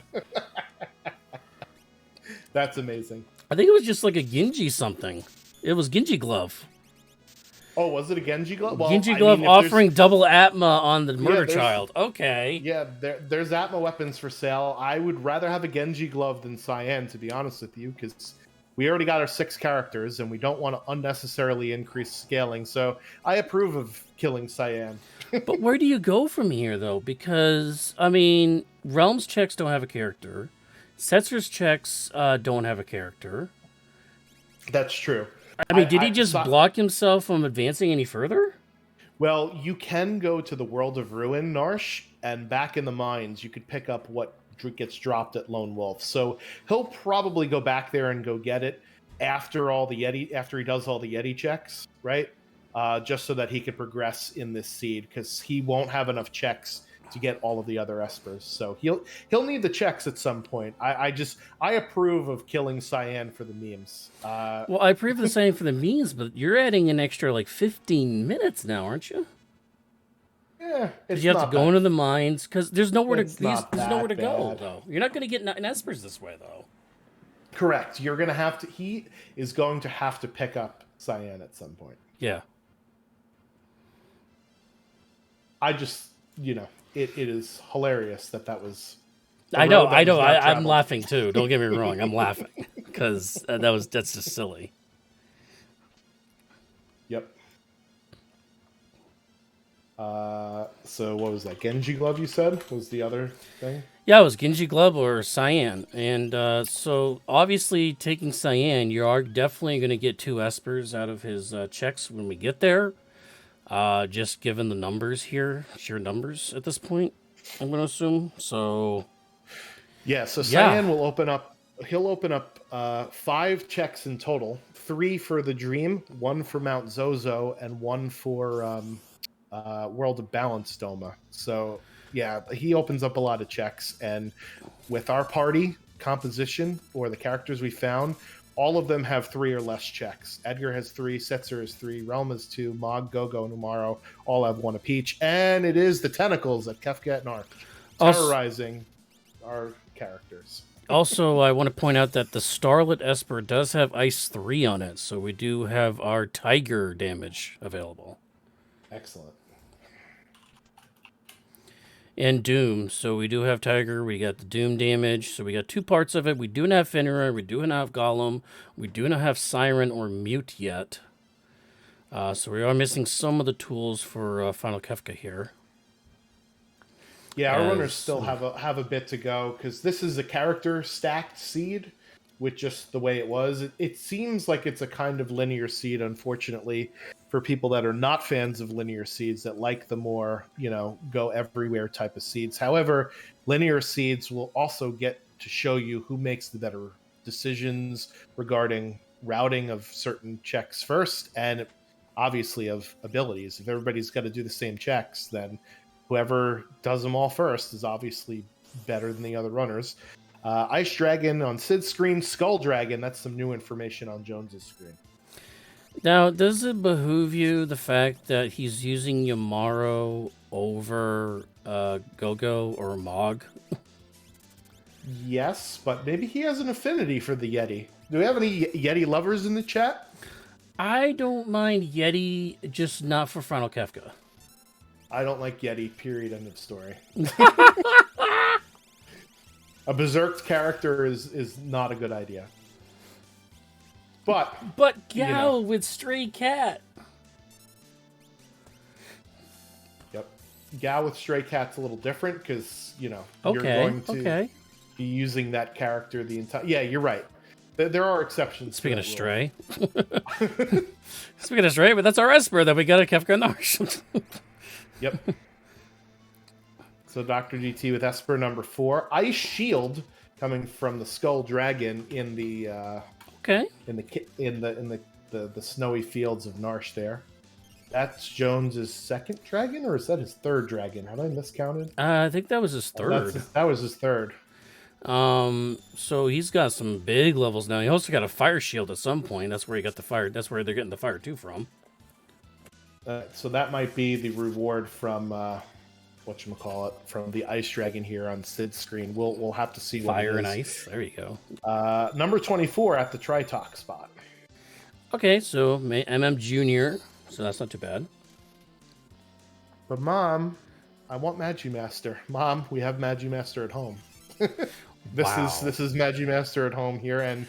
That's amazing. I think it was just like a Genji something. It was Genji Glove. Oh, was it a Genji Glove? Well, Genji Glove offering double Atma on the Murder Child. Okay. Yeah, there's Atma weapons for sale. I would rather have a Genji Glove than Cyan, to be honest with you, because we already got our 6 characters, and we don't want to unnecessarily increase scaling. So I approve of killing Cyan. But where do you go from here, though? Because, I mean, Realms checks don't have a character. Setzer's checks don't have a character. That's true. I mean, did he just block himself from advancing any further? Well, you can go to the World of Ruin, Narsh, and back in the mines, you could pick up what gets dropped at Lone Wolf. So he'll probably go back there and go get it after he does all the Yeti checks, right? Just so that he can progress in this seed, because he won't have enough checks to get all of the other Espers. So he'll need the checks at some point. I approve of killing Cyan for the memes. Well, I approve the same for the memes, but you're adding an extra like 15 minutes now, aren't you? Yeah, you have to go into the mines, because there's nowhere to go, though. You're not going to get an Espers this way, though. Correct. You're going to have to. He is going to have to pick up Cyan at some point. Yeah. I just, it is hilarious that was. I know. I'm laughing too. Don't get me wrong. I'm laughing because that's just silly. Yep. So what was that? Genji Glove, you said, was the other thing? Yeah, it was Genji Glove or Cyan. And so obviously taking Cyan, you are definitely going to get 2 Espers out of his checks when we get there. Just given the numbers here, sheer numbers at this point, I'm going to assume. So yeah, so Cyan will open up. He'll open up 5 checks in total: 3 for the Dream, 1 for Mount Zozo, and 1 for World of Balance Doma. So yeah, he opens up a lot of checks, and with our party composition or the characters we found, all of them have 3 or less checks. Edgar has 3, Setzer has 3, Realm has 2, Mog, Gogo, and Umaro all have 1 apiece, and it is the tentacles at Kefka at Narth terrorizing our characters. Also, I want to point out that the Starlit Esper does have Ice 3 on it, so we do have our Tiger damage available. Excellent. And Doom, so we do have Tiger, we got the Doom damage, so we got 2 parts of it. We do not have Fenrir, we do not have Golem, we do not have Siren or Mute yet. So we are missing some of the tools for Final Kefka here. Yeah, our runners still have a bit to go, because this is a character stacked seed with just the way it was. It seems like it's a kind of linear seed, unfortunately, for people that are not fans of linear seeds, that like the more, go everywhere type of seeds. However, linear seeds will also get to show you who makes the better decisions regarding routing of certain checks first, and obviously of abilities. If everybody's got to do the same checks, then whoever does them all first is obviously better than the other runners. Ice Dragon on Sid's screen, Skull Dragon, that's some new information on Jones's screen. Now, does it behoove you the fact that he's using Yamaro over Gogo or Mog? Yes, but maybe he has an affinity for the Yeti. Do we have any Yeti lovers in the chat? I don't mind Yeti, just not for Final Kefka. I don't like Yeti, period, end of story. A berserk character is not a good idea. But Gao with Stray Cat. Yep. Gao with Stray Cat's a little different because, you're Okay, going to be using that character the entire... Yeah, you're right. There are exceptions. Speaking of Stray. Speaking of Stray, but that's our Esper that we got at Kefka Narsh. Yep. So Dr. DT with Esper number 4. Ice Shield coming from the Skull Dragon in the in the snowy fields of Narsh there. That's Jones's second dragon, or is that his third dragon? Have I miscounted? I think that was his third. That was his third. So he's got some big levels now. He also got a fire shield at some point. That's where he got the fire. That's where they're getting the fire 2 from. So that might be the reward from whatchamacallit, from the ice dragon here on Sid's screen. We'll have to see what Fire it is. and ice. There you go. Number 24 at the Tritalk spot. Okay, so MM Junior. So that's not too bad. But Mom, I want Magimaster. Mom, we have Magimaster at home. This is Magimaster at home here, and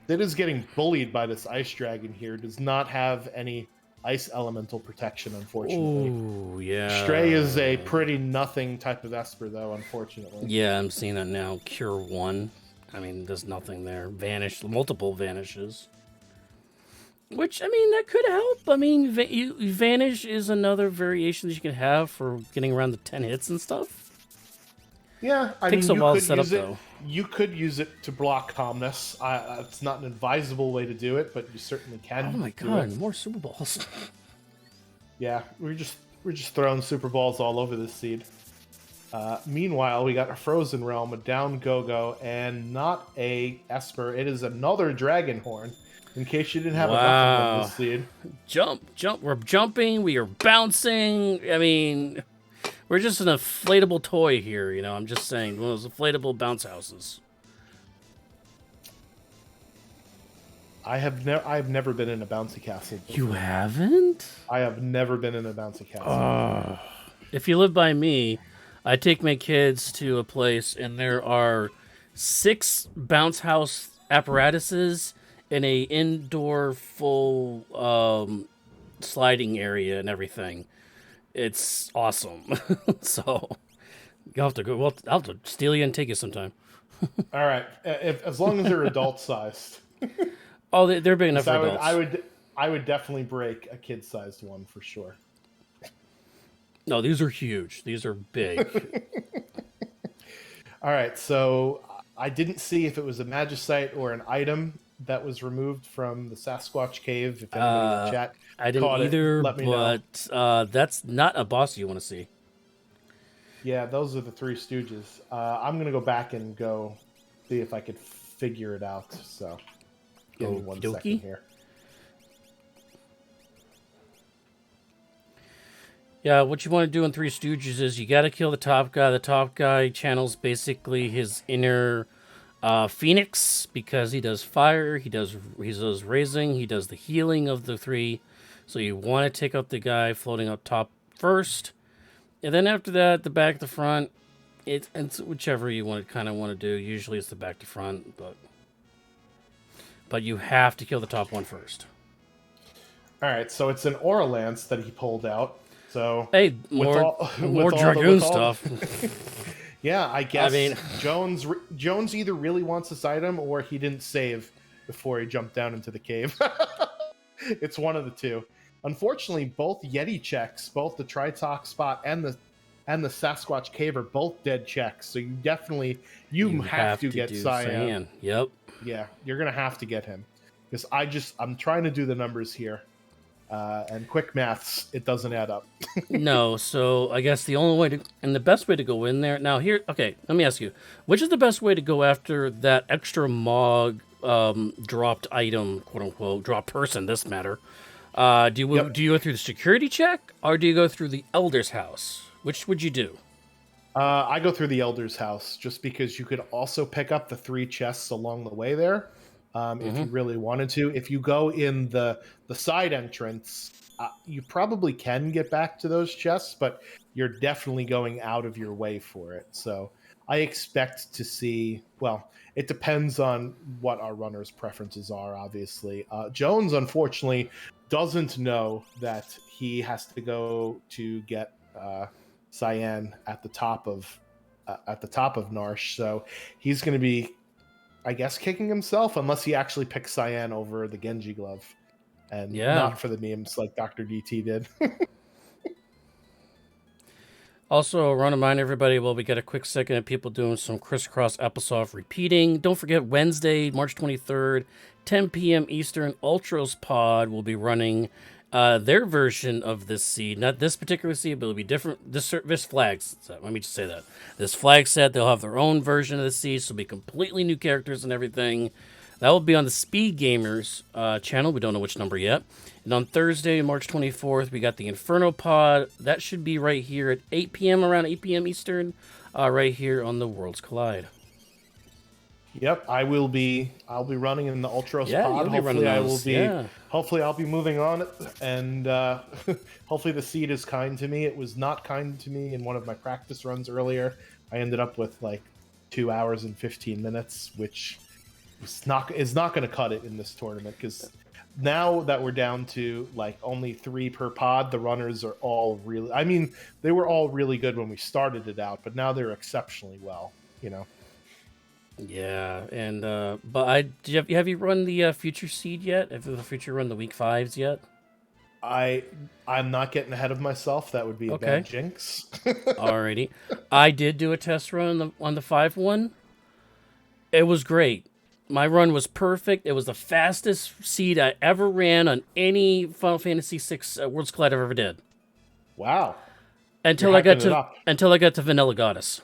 it is getting bullied by this ice dragon here. Does not have any ice elemental protection, unfortunately. Oh, yeah. Stray is a pretty nothing type of Esper, though, unfortunately. Yeah, I'm seeing that now. Cure 1. I mean, there's nothing there. Vanish, multiple vanishes. Which, I mean, that could help. I mean, Vanish is another variation that you can have for getting around the 10 hits and stuff. Yeah, Takes a while to set up, though. You could use it to block Calmness. It's not an advisable way to do it, but you certainly can. Oh my god, more Super Balls. Yeah, we're just throwing Super Balls all over this seed. Meanwhile, we got a Frozen Realm, a down Go-Go, and not a Esper. It is another Dragonhorn, in case you didn't have enough of this seed. Jump. We're jumping. We are bouncing. I mean, we're just an inflatable toy here, I'm just saying. One of those inflatable bounce houses. I've never been in a bouncy castle before. You haven't? I have never been in a bouncy castle. If you live by me, I take my kids to a place, and there are 6 bounce house apparatuses in a indoor full sliding area and everything. It's awesome. So you'll have to go. Well, I'll have to steal you and take you sometime. All right, as long as they're adult sized. Oh, they're big enough for adults. I would definitely break a kid-sized one for sure. No, these are huge. These are big. All right, so I didn't see if it was a Magicite or an item that was removed from the Sasquatch cave. If anybody in the chat I didn't either, let me know. But that's not a boss you want to see. Yeah, those are the Three Stooges. I'm going to go back and go see if I could figure it out. So give me 1 second here. Yeah, what you want to do in Three Stooges is you got to kill the top guy. The top guy channels basically his inner Phoenix, because he does fire, he does raising, he does the healing of the 3. So you want to take out the guy floating up top first, and then after that, the back to front. It's whichever you want to do. Usually it's the back to front, but you have to kill the top one first. All right, so it's an Aura Lance that he pulled out. So hey, more Dragoon stuff. Yeah, I guess Jones either really wants this item or he didn't save before he jumped down into the cave. It's one of the two. Unfortunately, both Yeti checks, both the Tritalk spot and the Sasquatch cave are both dead checks. So you definitely have to get Cyan. Yep. Yeah, you're gonna have to get him, because I'm trying to do the numbers here. And quick maths, it doesn't add up. No, so I guess the only way and the best way to go in there now okay, let me ask you, which is the best way to go after that extra Mog dropped item, quote unquote, drop person, this matter? Do you go through the security check, or do you go through the Elder's house? Which would you do? I go through the Elder's house just because you could also pick up the 3 chests along the way there, if Mm-hmm. you really wanted to. If you go in the side entrance, you probably can get back to those chests, but you're definitely going out of your way for it. So I expect to see. Well, it depends on what our runners' preferences are. Obviously, Jones unfortunately doesn't know that he has to go to get. Cyan at the top of Narsh. So he's going to be, I guess, kicking himself unless he actually picks Cyan over the Genji glove, and Yeah. not for the memes like Dr. DT did. Also, I want to remind everybody, well, we got a quick second of people doing some crisscross applesauce repeating. Don't forget, Wednesday, March 23rd, 10 p.m. Eastern, Ultros Pod will be running their version of this seed. Not this particular seed, but it'll be different. This flag set, let me just say that. This flag set, they'll have their own version of the seed, so it'll be completely new characters and everything. That will be on the Speed Gamers channel. We don't know which number yet. And on Thursday, March 24th, we got the Inferno Pod. That should be right here at 8 p.m., around 8 p.m. Eastern, right here on the Worlds Collide. Yep, I'll be running in the Ultros Yeah, pod. you'll be running Hopefully I will those. be Yeah. hopefully I'll be moving on, and hopefully the seed is kind to me. It was not kind to me in one of my practice runs earlier. I ended up with like 2 hours and 15 minutes, which is not going to cut it in this tournament, because now that we're down to like only 3 per pod, the runners are all really. I mean, they were all really good when we started it out, but now they're exceptionally well. You know. Yeah, and but have you run the Future Seed yet? Have the Future run the Week 5s yet? I'm not getting ahead of myself. That would be a Okay. bad jinx. Alrighty. I did do a test run on the 5 one. It was great. My run was perfect. It was the fastest seed I ever ran on any Final Fantasy VI Worlds Collide I ever did. Wow. Until I got to Vanilla Goddess.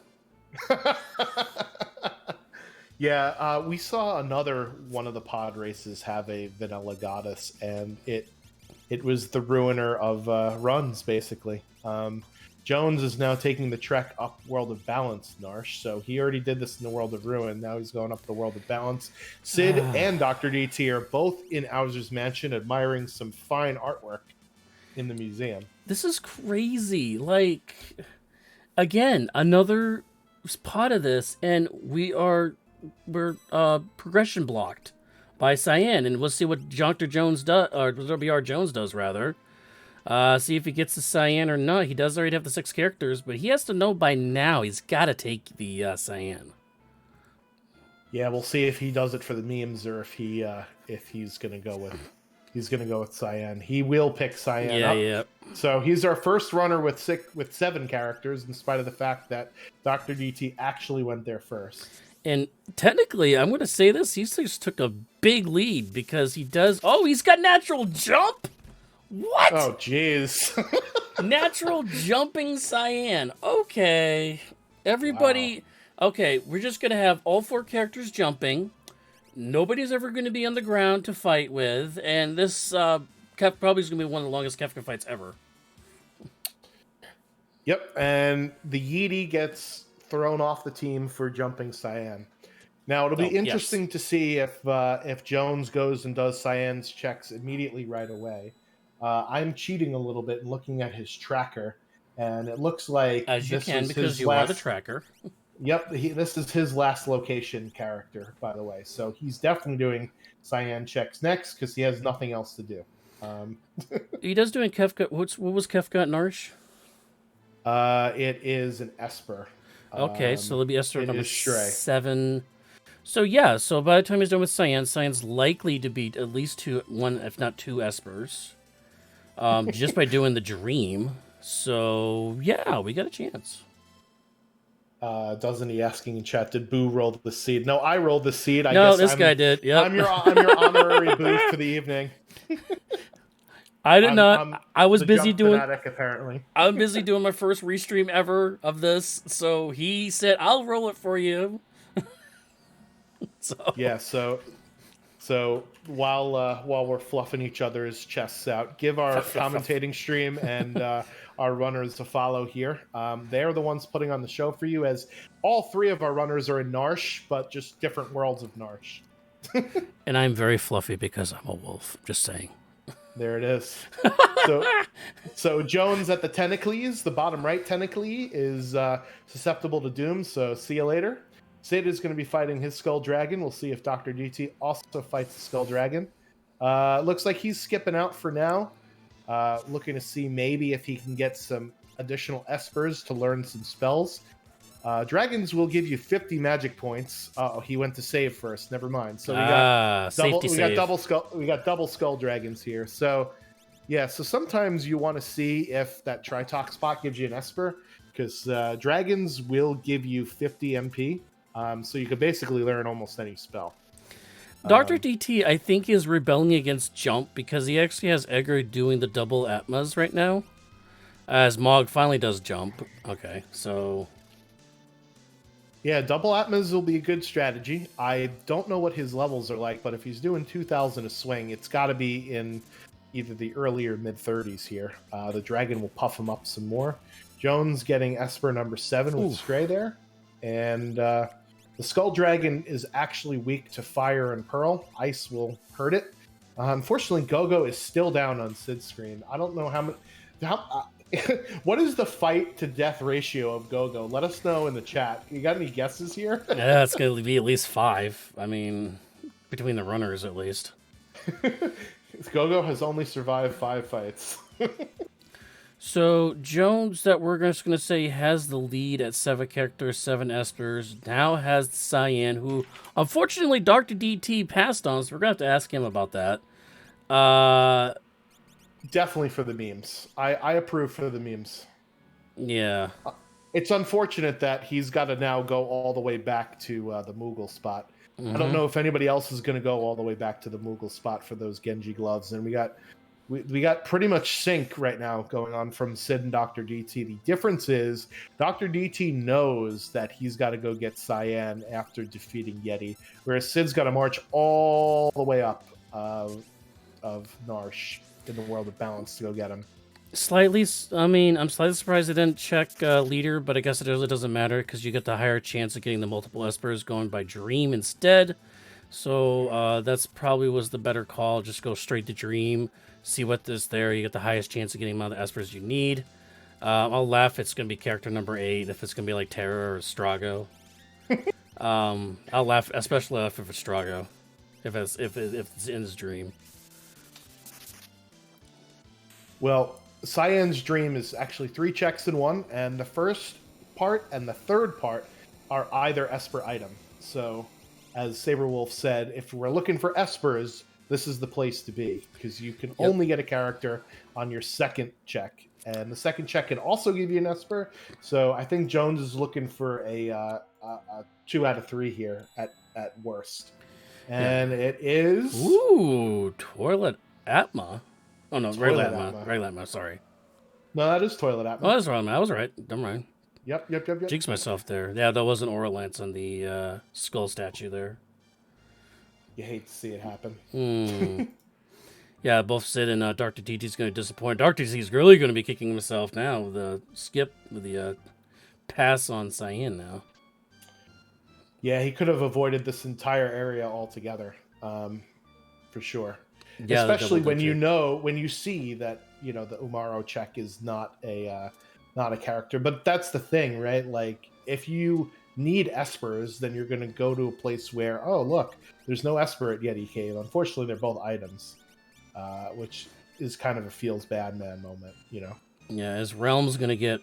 Yeah, we saw another one of the pod races have a Vanilla Goddess, and it was the ruiner of runs, basically. Jones is now taking the trek up World of Balance, Narsh, so he already did this in the World of Ruin. Now he's going up the World of Balance. Sid and Dr. DT are both in Owser's Mansion admiring some fine artwork in the museum. This is crazy. Like, again, another pot of this, and we're progression blocked by Cyan, and we'll see what Dr. Jones does, or WR Jones does rather. See if he gets the Cyan or not. He does already have the 6 characters, but he has to know by now he's got to take the Cyan. Yeah, we'll see if he does it for the memes or if he's gonna go with Cyan. He will pick Cyan up. Yeah. So he's our first runner with 7 characters, in spite of the fact that Dr. DT actually went there first. And technically, I'm going to say this: he just took a big lead because he does. Oh, he's got natural jump. What? Oh, jeez. Natural jumping Cyan. Okay, everybody. Wow. Okay, we're just going to have all 4 characters jumping. Nobody's ever going to be on the ground to fight with, and this probably is going to be one of the longest Kefka fights ever. Yep, and the Yeti gets thrown off the team for jumping Cyan. Now it'll be interesting to see if Jones goes and does Cyan's checks immediately right away. I'm cheating a little bit and looking at his tracker, and it looks like as you can because you are the tracker. Yep, this is his last location character, by the way. So he's definitely doing Cyan checks next because he has nothing else to do. He does doing Kefka. What was Kefka at Narsh? It is an Esper. Okay, so it'll be Esper number Stray. 7. So yeah, so by the time he's done with Cyan, Cyan's likely to beat at least 1, if not 2 Espers. Just by doing the dream. So yeah, we got a chance. Doesn't he asking in chat? Did Boo roll the seed? No, I rolled the seed. This guy did. Yep. I'm your honorary Boo for the evening. I did not. I was busy doing. Fanatic, apparently, I was busy doing my first restream ever of this, so he said, "I'll roll it for you." So So while we're fluffing each other's chests out, give our commentating stream and our runners a follow here. They're the ones putting on the show for you, as all three of our runners are in Narsh, but just different worlds of Narsh. And I'm very fluffy because I'm a wolf. Just saying. There it is. So Jones at the Tentacles, the bottom right tentacle is susceptible to doom. So see you later. Sid is going to be fighting his Skull Dragon. We'll see if Dr. DT also fights the Skull Dragon. Looks like he's skipping out for now. Looking to see maybe if he can get some additional Espers to learn some spells. Dragons will give you 50 magic points. Oh, he went to save first. Never mind. So we got double skull dragons here. So yeah, so sometimes you want to see if that Tritox spot gives you an Esper, because dragons will give you 50 MP. So you could basically learn almost any spell. Dr. DT, I think, is rebelling against Jump because he actually has Edgar doing the double Atmas right now. As Mog finally does Jump. Okay, so... Yeah, double Atmas will be a good strategy. I don't know what his levels are like, but if he's doing 2,000 a swing, it's got to be in either the early or mid-30s here. The dragon will puff him up some more. Jones getting Esper number 7 with Stray there. And the Skull Dragon is actually weak to Fire and Pearl. Ice will hurt it. Unfortunately, Gogo is still down on Sid's screen. I don't know how much... what is the fight to death ratio of Gogo? Let us know in the chat. You got any guesses here? Yeah, it's going to be at least 5. I mean, between the runners at least. Gogo has only survived 5 fights. So Jones, that we're just going to say has the lead at 7 characters, 7 Espers, now has Cyan, who unfortunately Dr. DT passed on, so we're going to have to ask him about that. Definitely for the memes. I approve for the memes. Yeah. It's unfortunate that he's got to now go all the way back to the Moogle spot. I don't know if anybody else is going to go all the way back to the Moogle spot for those Genji gloves. And we got pretty much sync right now going on from Sid and Dr. DT. The difference is Dr. DT knows that he's got to go get Cyan after defeating Yeti, whereas Sid's got to march all the way up of Narsh in the world of balance to go get him. I'm slightly surprised they didn't check leader, but I guess it really doesn't matter because you get the higher chance of getting the multiple Espers going by Dream instead. So that's probably was the better call. Just go straight to Dream, see what is there. You get the highest chance of getting the amount of Espers you need. I'll laugh. It's going to be character number 8 if it's going to be like Terra or Strago. I'll laugh, especially if it's Strago, if it's in his Dream. Well, Cyan's Dream is actually 3 checks in 1, and the first part and the third part are either Esper item. So, as Saberwolf said, if we're looking for Espers, this is the place to be, because you can only get a character on your second check. And the second check can also give you an Esper. So I think Jones is looking for a 2 out of 3 here at worst. And it is... Ooh, Toilet Atma. Oh, no, regular Atma, sorry. No, that is Toilet Atma. Oh, that's wrong. I was right. I'm right. Yep. Jinx myself there. Yeah, that was an Aura Lance on the skull statue there. You hate to see it happen. Yeah, both Sid and Dr. DT's going to disappoint. Dr. DT's really going to be kicking himself now with the skip, with the pass on Cyan now. Yeah, he could have avoided this entire area altogether, for sure. Yeah, especially when you see that the Umaro check is not a character. But that's the thing, right? Like, if you need Espers, then you're going to go to a place where, oh look, there's no Esper at Yeti Cave. Unfortunately, they're both items, which is kind of a feels bad man moment, Yeah, his Realm's going to get...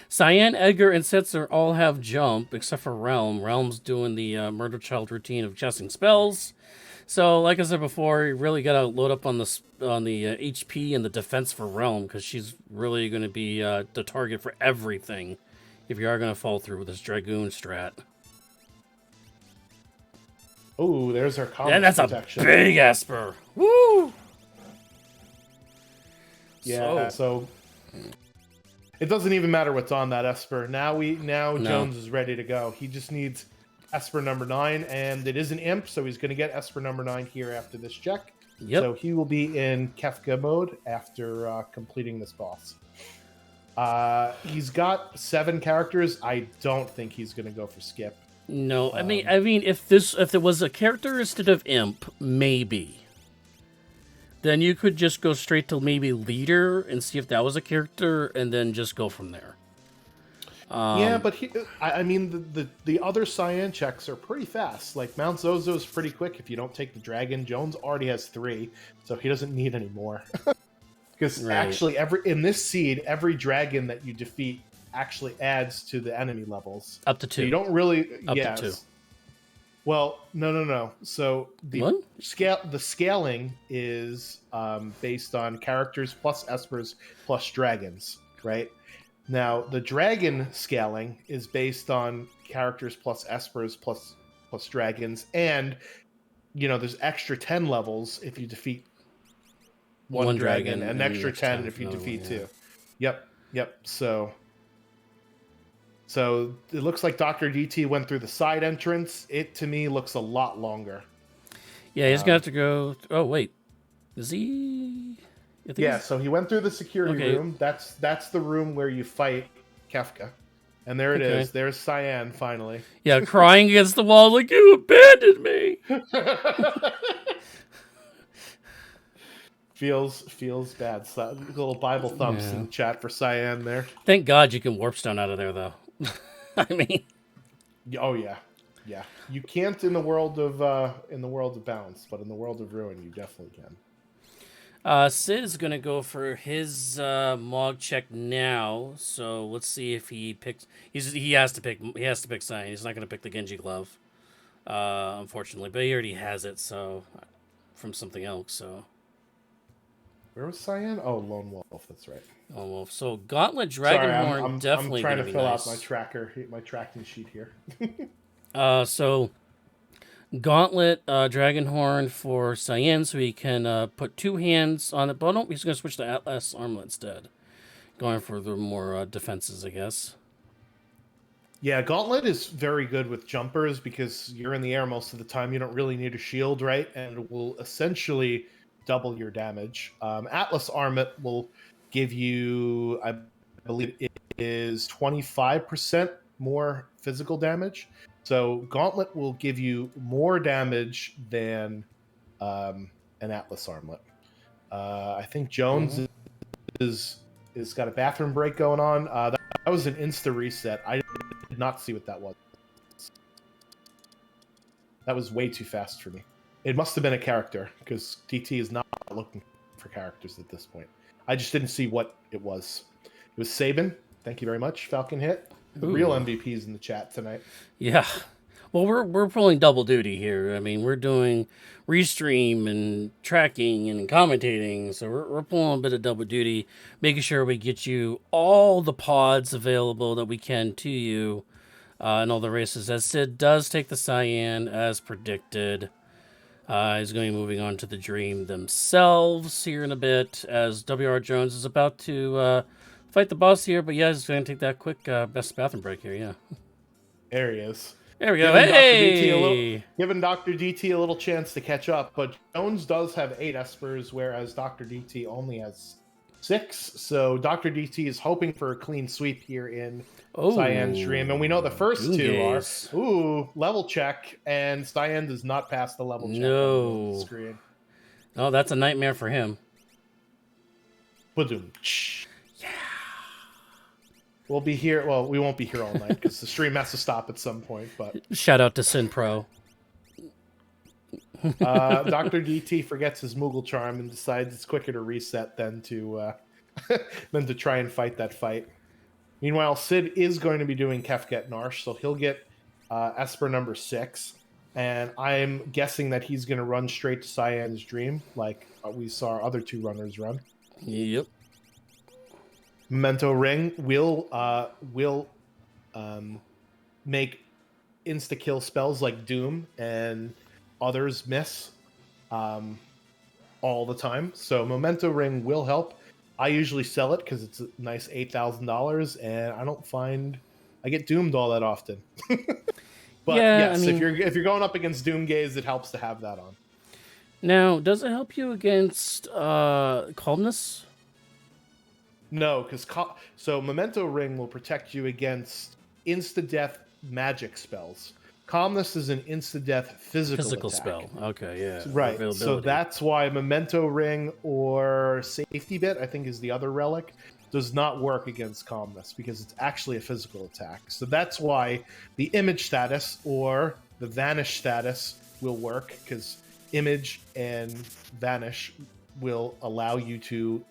Cyan, Edgar, and Setzer all have jump, except for Realm. Realm's doing the Murder Child routine of casting spells. So, like I said before, you really got to load up on the HP and the defense for Realm, because she's really going to be the target for everything if you are going to fall through with this Dragoon strat. Oh, there's our combo protection. A big Esper. Woo! Yeah, so it doesn't even matter what's on that Esper. Now Jones is ready to go. He just needs Esper number 9, and it is an imp, so he's going to get Esper number 9 here after this check. Yep. So he will be in Kefka mode after completing this boss. He's got 7 characters. I don't think he's going to go for skip. No, I mean, if there was a character instead of imp, maybe. Then you could just go straight to maybe leader and see if that was a character, and then just go from there. Yeah, but I mean, the other cyan checks are pretty fast. Like Mount Zozo is pretty quick if you don't take the dragon. Jones already has 3, so he doesn't need any more. Because actually, in this seed, every dragon that you defeat actually adds to the enemy levels. Up to 2. So you don't really up to 2. Well, no. So the scaling is based on characters plus espers plus dragons, right? Now the dragon scaling is based on characters plus espers plus dragons, and there's extra 10 levels if you defeat one dragon, and extra 10 if you defeat 2. Yep. So it looks like Dr. DT went through the side entrance. It, to me, looks a lot longer. Yeah, he's going to have to go... Oh, wait. Is he... Yeah, so he went through the security room. That's the room where you fight Kefka. And there it is. There's Cyan, finally. Yeah, crying against the wall like, you abandoned me! Feels bad. So, little Bible thumps in the chat for Cyan there. Thank God you can warp stone out of there, though. I mean, oh yeah. You can't in the world of balance, but in the world of ruin, you definitely can. Sid is gonna go for his Mog check now. So let's see if he picks. He has to pick Cyan. He's not gonna pick the Genji glove, unfortunately. But he already has it, so from something else. So where was Cyan? Oh, Lone Wolf. That's right. Lone Wolf. So Gauntlet Dragonhorn definitely. I'm trying to fill out my tracking sheet here. So Gauntlet Dragonhorn for Cyan, so he can put 2 hands on it. But no, he's going to switch to Atlas Armlet instead. Going for the more defenses, I guess. Yeah, Gauntlet is very good with jumpers because you're in the air most of the time. You don't really need a shield, right? And it will essentially double your damage. Atlas Armlet will give you, I believe it is 25% more physical damage. So Gauntlet will give you more damage than an Atlas Armlet. I think Jones is got a bathroom break going on. That was an insta reset. I did not see what that was. That was way too fast for me. It must have been a character because DT is not looking for characters at this point. I just didn't see what it was. It was Sabin. Thank you very much, Falcon Hit. The real MVPs in the chat tonight. Yeah. Well, we're pulling double duty here. I mean, we're doing restream and tracking and commentating, so we're pulling a bit of double duty, making sure we get you all the pods available that we can to you in all the races. As Sid does take the Cyan as predicted. He's going to be moving on to the Dream themselves here in a bit, as WR Jones is about to fight the boss here. But yeah, he's going to take that quick best bathroom break here. Yeah, there he is. There we go. Hey! Giving Dr. DT a little chance to catch up, but Jones does have 8 espers, whereas Dr. DT only has 6. So Dr. DT is hoping for a clean sweep here in Cyan's Dream, and we know the first 2 are level check, and Cyan does not pass the level check on the screen. Oh, that's a nightmare for him. Ba-doom. Yeah. We'll be here. Well, we won't be here all night because the stream has to stop at some point. But shout out to Sin Pro. Dr. DT forgets his Moogle charm and decides it's quicker to reset than to try and fight that fight. Meanwhile, Sid is going to be doing Kefket Narsh, so he'll get Esper number 6, and I'm guessing that he's going to run straight to Cyan's Dream, like we saw our other 2 runners run. Yep. Memento Ring will make insta-kill spells like Doom and others miss all the time. So Memento Ring will help. I usually sell it because it's a nice $8,000, and I don't find I get doomed all that often. But Yeah, I yes, mean, if you're going up against Doomgaze, it helps to have that on. now does it help you against calmness? No, because so Memento Ring will protect you against insta death magic spells. Calmness is an insta death physical attack. Spell. Okay, yeah, or Right. So availability. that's why Memento Ring or Safety Bit, I think is the other relic, does not work against Calmness because it's actually a physical attack. So that's why the Image status or the Vanish status will work, because Image and Vanish will allow you to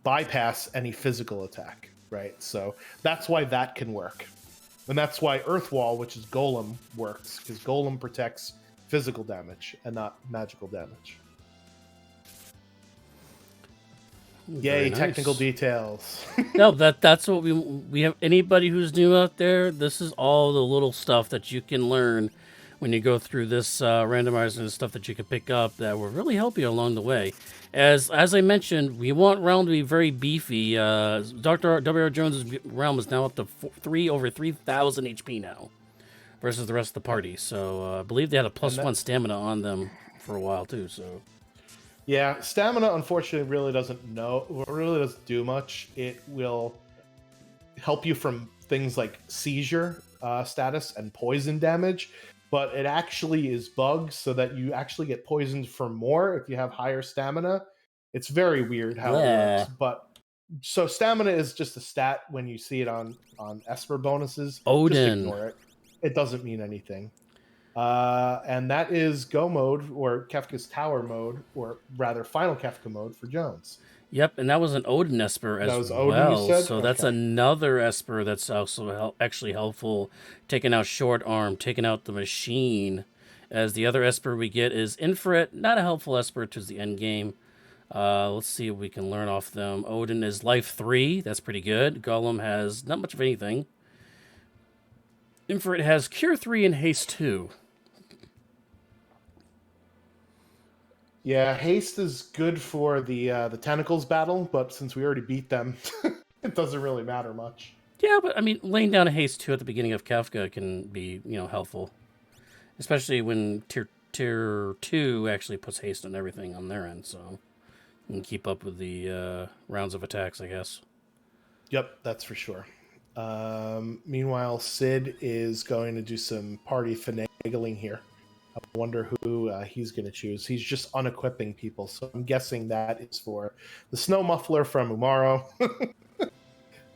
bypass any physical attack, right? So that's why that can work. And that's why Earthwall, which is Golem, works, because Golem protects physical damage and not magical damage. Yay, nice. technical details. No, that's what we have. Anybody who's new out there, this is all the little stuff that you can learn when you go through this randomizer and stuff that you can pick up that will really help you along the way. As I mentioned, we want Realm to be very beefy. Dr. W.R. Jones's Realm is now up to over 3,000 HP now, versus the rest of the party. So I believe they had a +1 stamina on them for a while too. So yeah, stamina unfortunately really doesn't do much. It will help you from things like seizure status and poison damage, but it actually is bugged so that you actually get poisoned for more if you have higher stamina. It's very weird how it works, but so stamina is just a stat when you see it on Esper bonuses. Odin. Just ignore it. It doesn't mean anything. And that is Go mode, or Kefka's Tower mode, or rather Final Kefka mode for Jones. Yep, and that was an Odin Esper as that was well. Odin, you said? So that's another Esper that's also actually helpful, taking out Short Arm, taking out the Machine. As the other Esper we get is Infrared, not a helpful Esper towards the end game. Let's see if we can learn off them. Odin is Life 3, that's pretty good. Golem has not much of anything. Infrared has Cure 3 and Haste 2. Yeah, haste is good for the tentacles battle, but since we already beat them, it doesn't really matter much. Yeah, but I mean, laying down a haste 2 at the beginning of Kefka can be, helpful, especially when tier 2 actually puts haste on everything on their end, so you can keep up with the rounds of attacks, I guess. Yep, that's for sure. Meanwhile, Sid is going to do some party finagling here. I wonder who he's going to choose. He's just unequipping people, so I'm guessing that is for the Snow Muffler from Umaro.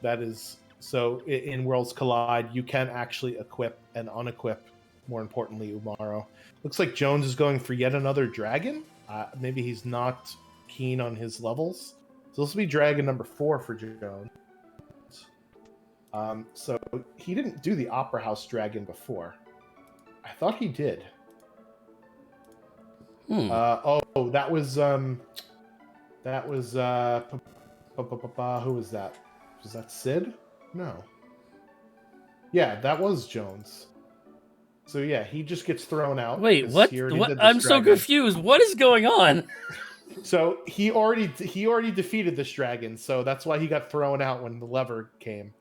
That is, so in Worlds Collide, you can actually equip and unequip, more importantly, Umaro. Looks like Jones is going for yet another dragon. Maybe he's not keen on his levels. So this will be dragon number 4 for Jones. So he didn't do the Opera House dragon before. I thought he did. That was who was that? Was that Sid? No. Yeah, that was Jones. So yeah, he just gets thrown out. Wait, what? I'm so confused. What is going on? So he already defeated this dragon, so that's why he got thrown out when the lever came.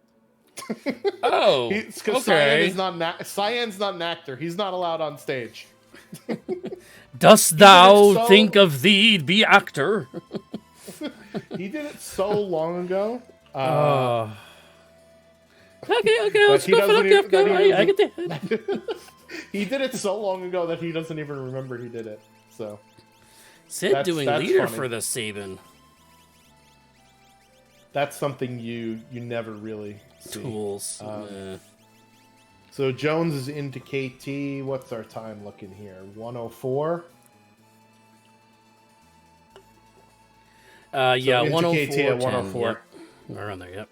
Oh, because okay. Cyan's not an actor. He's not allowed on stage. Dost thou think of thee be actor? He did it so long ago. Okay, let's go for the I get that. He did it so long ago that he doesn't even remember he did it. So Sid doing leader funny. For the Sabin. That's something you never really see. Tools. So Jones is into KT. What's our time looking here? 104? Yeah, 104. KT at 104. Yep. Around there, yep.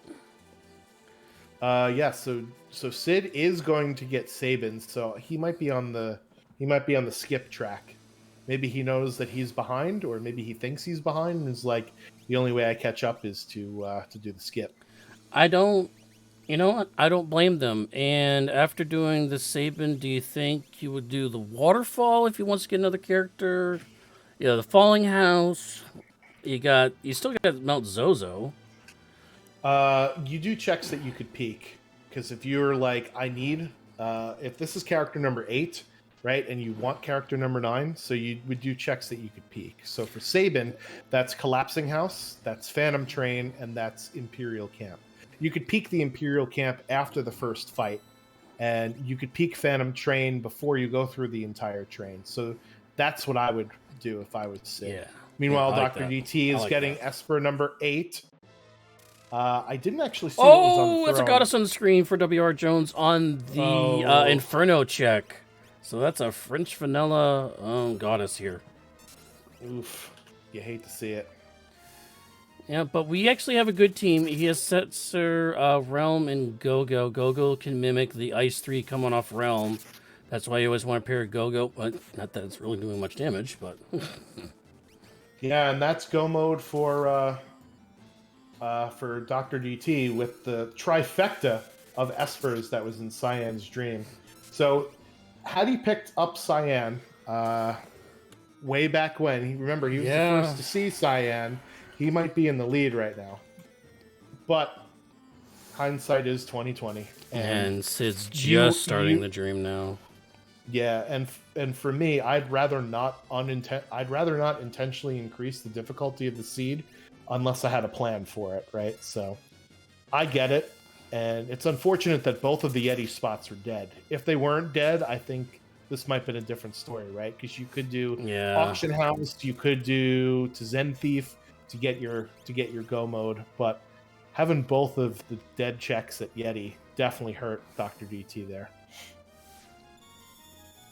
Yeah, so Sid is going to get Sabin, so he might be on the skip track. Maybe he knows that he's behind, or maybe he thinks he's behind and is like, the only way I catch up is to do the skip. I don't blame them. And after doing the Sabin, do you think you would do the Waterfall if he wants to get another character? Yeah, the Falling House. You still got Mount Zozo. You do checks that you could peek, because if you're like, I need if this is character number 8, right, and you want character number 9, so you would do checks that you could peek. So for Sabin, that's Collapsing House, that's Phantom Train, and that's Imperial Camp. You could peek the Imperial Camp after the first fight, and you could peek Phantom Train before you go through the entire train. So that's what I would do if I was Sid. Yeah. Meanwhile, Yeah, I like Dr. that. DT is I like getting that. Esper number 8. I didn't actually see what was on the throne. It's a goddess on the screen for WR Jones on the Inferno check. So that's a French vanilla goddess here. Oof. You hate to see it. Yeah, but we actually have a good team. He has Setzer, Realm, and Go-Go. Go-Go can mimic the Ice 3 coming off Realm. That's why you always want to pair Go-Go. But not that it's really doing much damage, but... Yeah, and that's Go mode for Dr. DT with the trifecta of Espers that was in Cyan's dream. So, had he picked up Cyan way back when, remember, he was the first to see Cyan, he might be in the lead right now. But hindsight is 2020. And Sid's just starting the dream now. Yeah, and for me, I'd rather not intentionally increase the difficulty of the seed unless I had a plan for it, right? So I get it, and it's unfortunate that both of the Yeti spots are dead. If they weren't dead, I think this might have been a different story, right? Because you could do Auction House, you could do to Zen Thief to get your Go mode, but having both of the dead checks at Yeti definitely hurt Dr. DT there.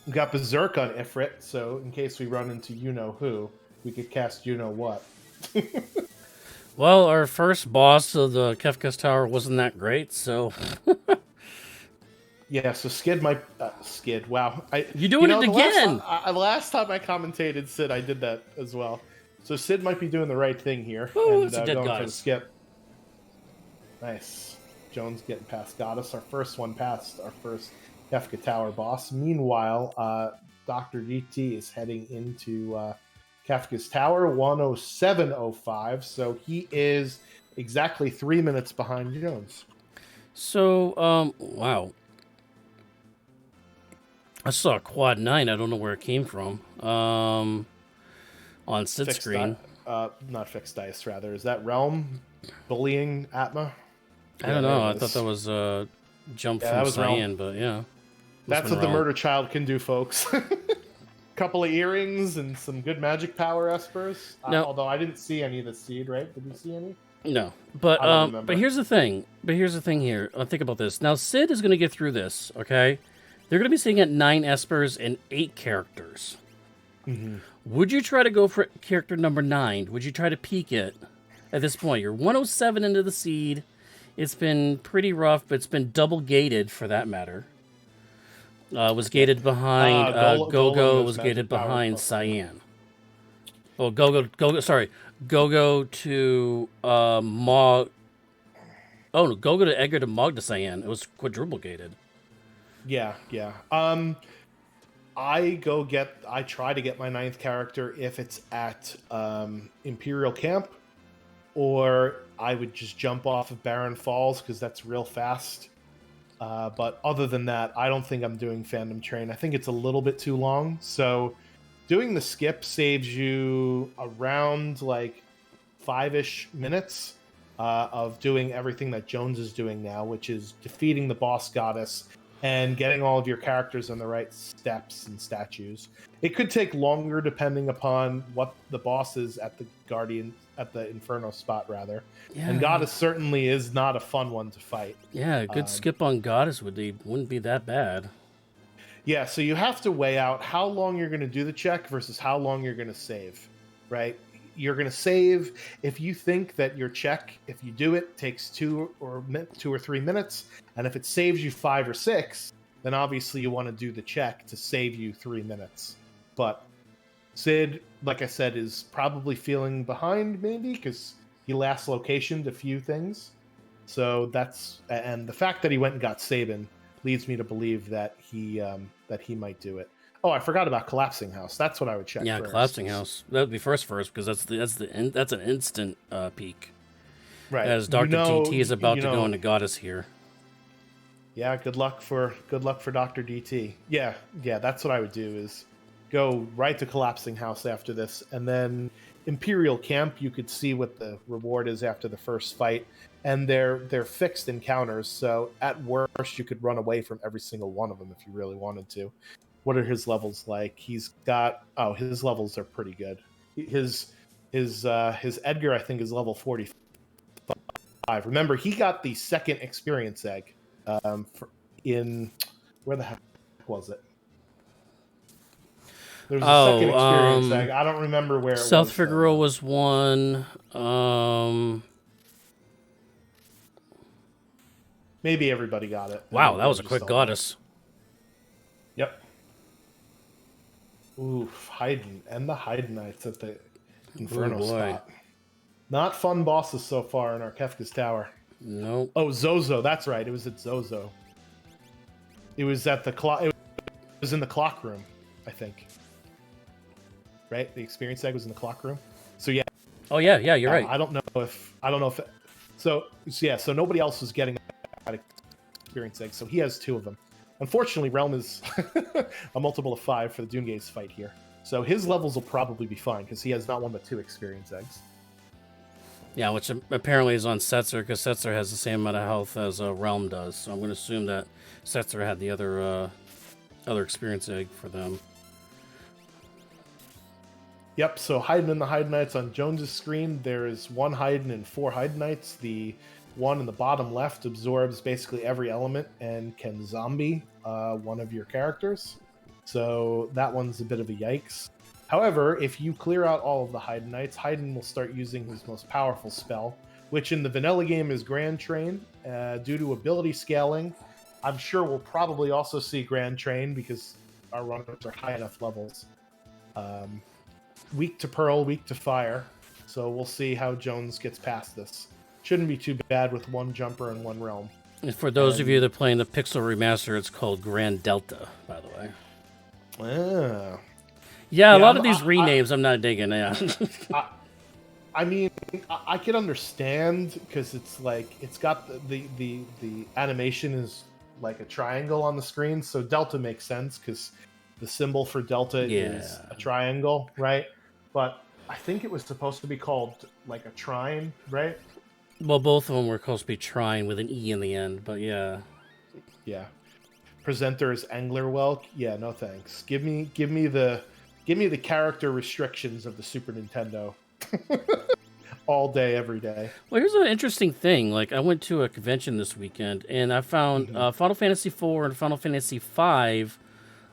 We got Berserk on Ifrit, so in case we run into you-know-who, we could cast you-know-what. Well, our first boss of the Kefka's Tower wasn't that great, so... Yeah, so Skid might... Skid, wow. You're doing it again! Last time I commentated Sid, I did that as well. So Sid might be doing the right thing here. Ooh, and it's a dead going goddess. for the skip. Nice. Jones getting past Goddess, our first one past our first Kefka Tower boss. Meanwhile, Dr. DT is heading into Kefka's Tower, 107.05, so he is exactly 3 minutes behind Jones. So, wow. I saw a quad 9, I don't know where it came from. On Sid's screen. Not fixed dice, rather. Is that Realm bullying Atma? I don't know, I thought that was a jump from Cyan, but yeah. That's what the murder child can do, folks. Couple of earrings and some good magic power espers. Although I didn't see any of the seed, right? Did you see any? No, but here's the thing. Here. Think about this. Now Sid is going to get through this. Okay, they're going to be sitting at 9 espers and 8 characters. Mm-hmm. Would you try to go for character number 9? Would you try to peek it at this point? You're 107 into the seed. It's been pretty rough, but it's been double gated for that matter. Was gated behind Go-Go was gated behind Cyan. Oh, Go-Go, sorry. Go-Go to Mog. Oh, no, Go-Go to Edgar to Mog to Cyan. It was quadruple gated. Yeah. I try to get my 9th character if it's at Imperial Camp, or I would just jump off of Barren Falls because that's real fast. But other than that, I don't think I'm doing Phantom Train. I think it's a little bit too long. So doing the skip saves you around like 5-ish minutes of doing everything that Jones is doing now, which is defeating the boss goddess and getting all of your characters on the right steps and statues. It could take longer depending upon what the boss is at the Inferno spot, rather. Yeah. And Goddess certainly is not a fun one to fight. Yeah, a good skip on Goddess wouldn't be that bad. Yeah, so you have to weigh out how long you're going to do the check versus how long you're going to save, right? You're going to save if you think that your check, if you do it, takes 2 or 3 minutes, and if it saves you 5 or 6, then obviously you want to do the check to save you 3 minutes. But Sid, like I said, is probably feeling behind, maybe, because he last locationed a few things. So and the fact that he went and got Sabin leads me to believe that he might do it. Oh, I forgot about Collapsing House. That's what I would check. Yeah, first. Collapsing House. That would be first because that's an instant peak. Right. As Dr. TT is about to go into Goddess here. Yeah, good luck for Dr. DT. Yeah, that's what I would do is go right to Collapsing House after this, and then Imperial Camp. You could see what the reward is after the first fight, and they're fixed encounters. So at worst, you could run away from every single one of them if you really wanted to. What are his levels like? He's got his levels are pretty good. His Edgar, I think, is level 45. Remember, he got the second experience egg. In where the heck was it? There was a second experience egg. I don't remember where it was. South Figueroa was one. Maybe everybody got it. Wow, that was a quick goddess. Yep. Ooh, Haydn and the Haydnites at the Inferno spot. Not fun bosses so far in our Kefka's Tower. Nope. Oh, Zozo. That's right. It was at Zozo. It was at the clock. It was in the clock room, I think. Right? The experience egg was in the clock room. So yeah. Oh yeah, you're right. I don't know if. So nobody else is getting that experience egg. So he has 2 of them. Unfortunately, Realm is a multiple of 5 for the Doomgaze fight here. So his levels will probably be fine because he has not 1 but 2 experience eggs. Yeah, which apparently is on Setzer, because Setzer has the same amount of health as Realm does. So I'm going to assume that Setzer had the other experience egg for them. Yep, so Haydn and the Haydnites on Jones's screen. There is 1 Haydn and 4 Haydnites. The one in the bottom left absorbs basically every element and can zombie one of your characters. So that one's a bit of a yikes. However, if you clear out all of the Haydnites, Haydn will start using his most powerful spell, which in the vanilla game is Grand Train. Due to ability scaling, I'm sure we'll probably also see Grand Train because our runners are high enough levels. Weak to Pearl, weak to Fire. So we'll see how Jones gets past this. Shouldn't be too bad with 1 Jumper and 1 Realm. And for those of you that are playing the Pixel Remaster, it's called Grand Delta, by the way. Ah. Yeah, a lot of these renames I'm not digging. Yeah. I mean, I can understand because it's like it's got the animation is like a triangle on the screen, so Delta makes sense because the symbol for Delta is a triangle, right? But I think it was supposed to be called like a trine, right? Well, both of them were supposed to be trine with an E in the end, but yeah. Yeah. Presenter is Anglerwelk. Yeah, no thanks. Give me the character restrictions of the Super Nintendo. All day, every day. Well, here's an interesting thing. Like, I went to a convention this weekend, and I found Final Fantasy IV and Final Fantasy V,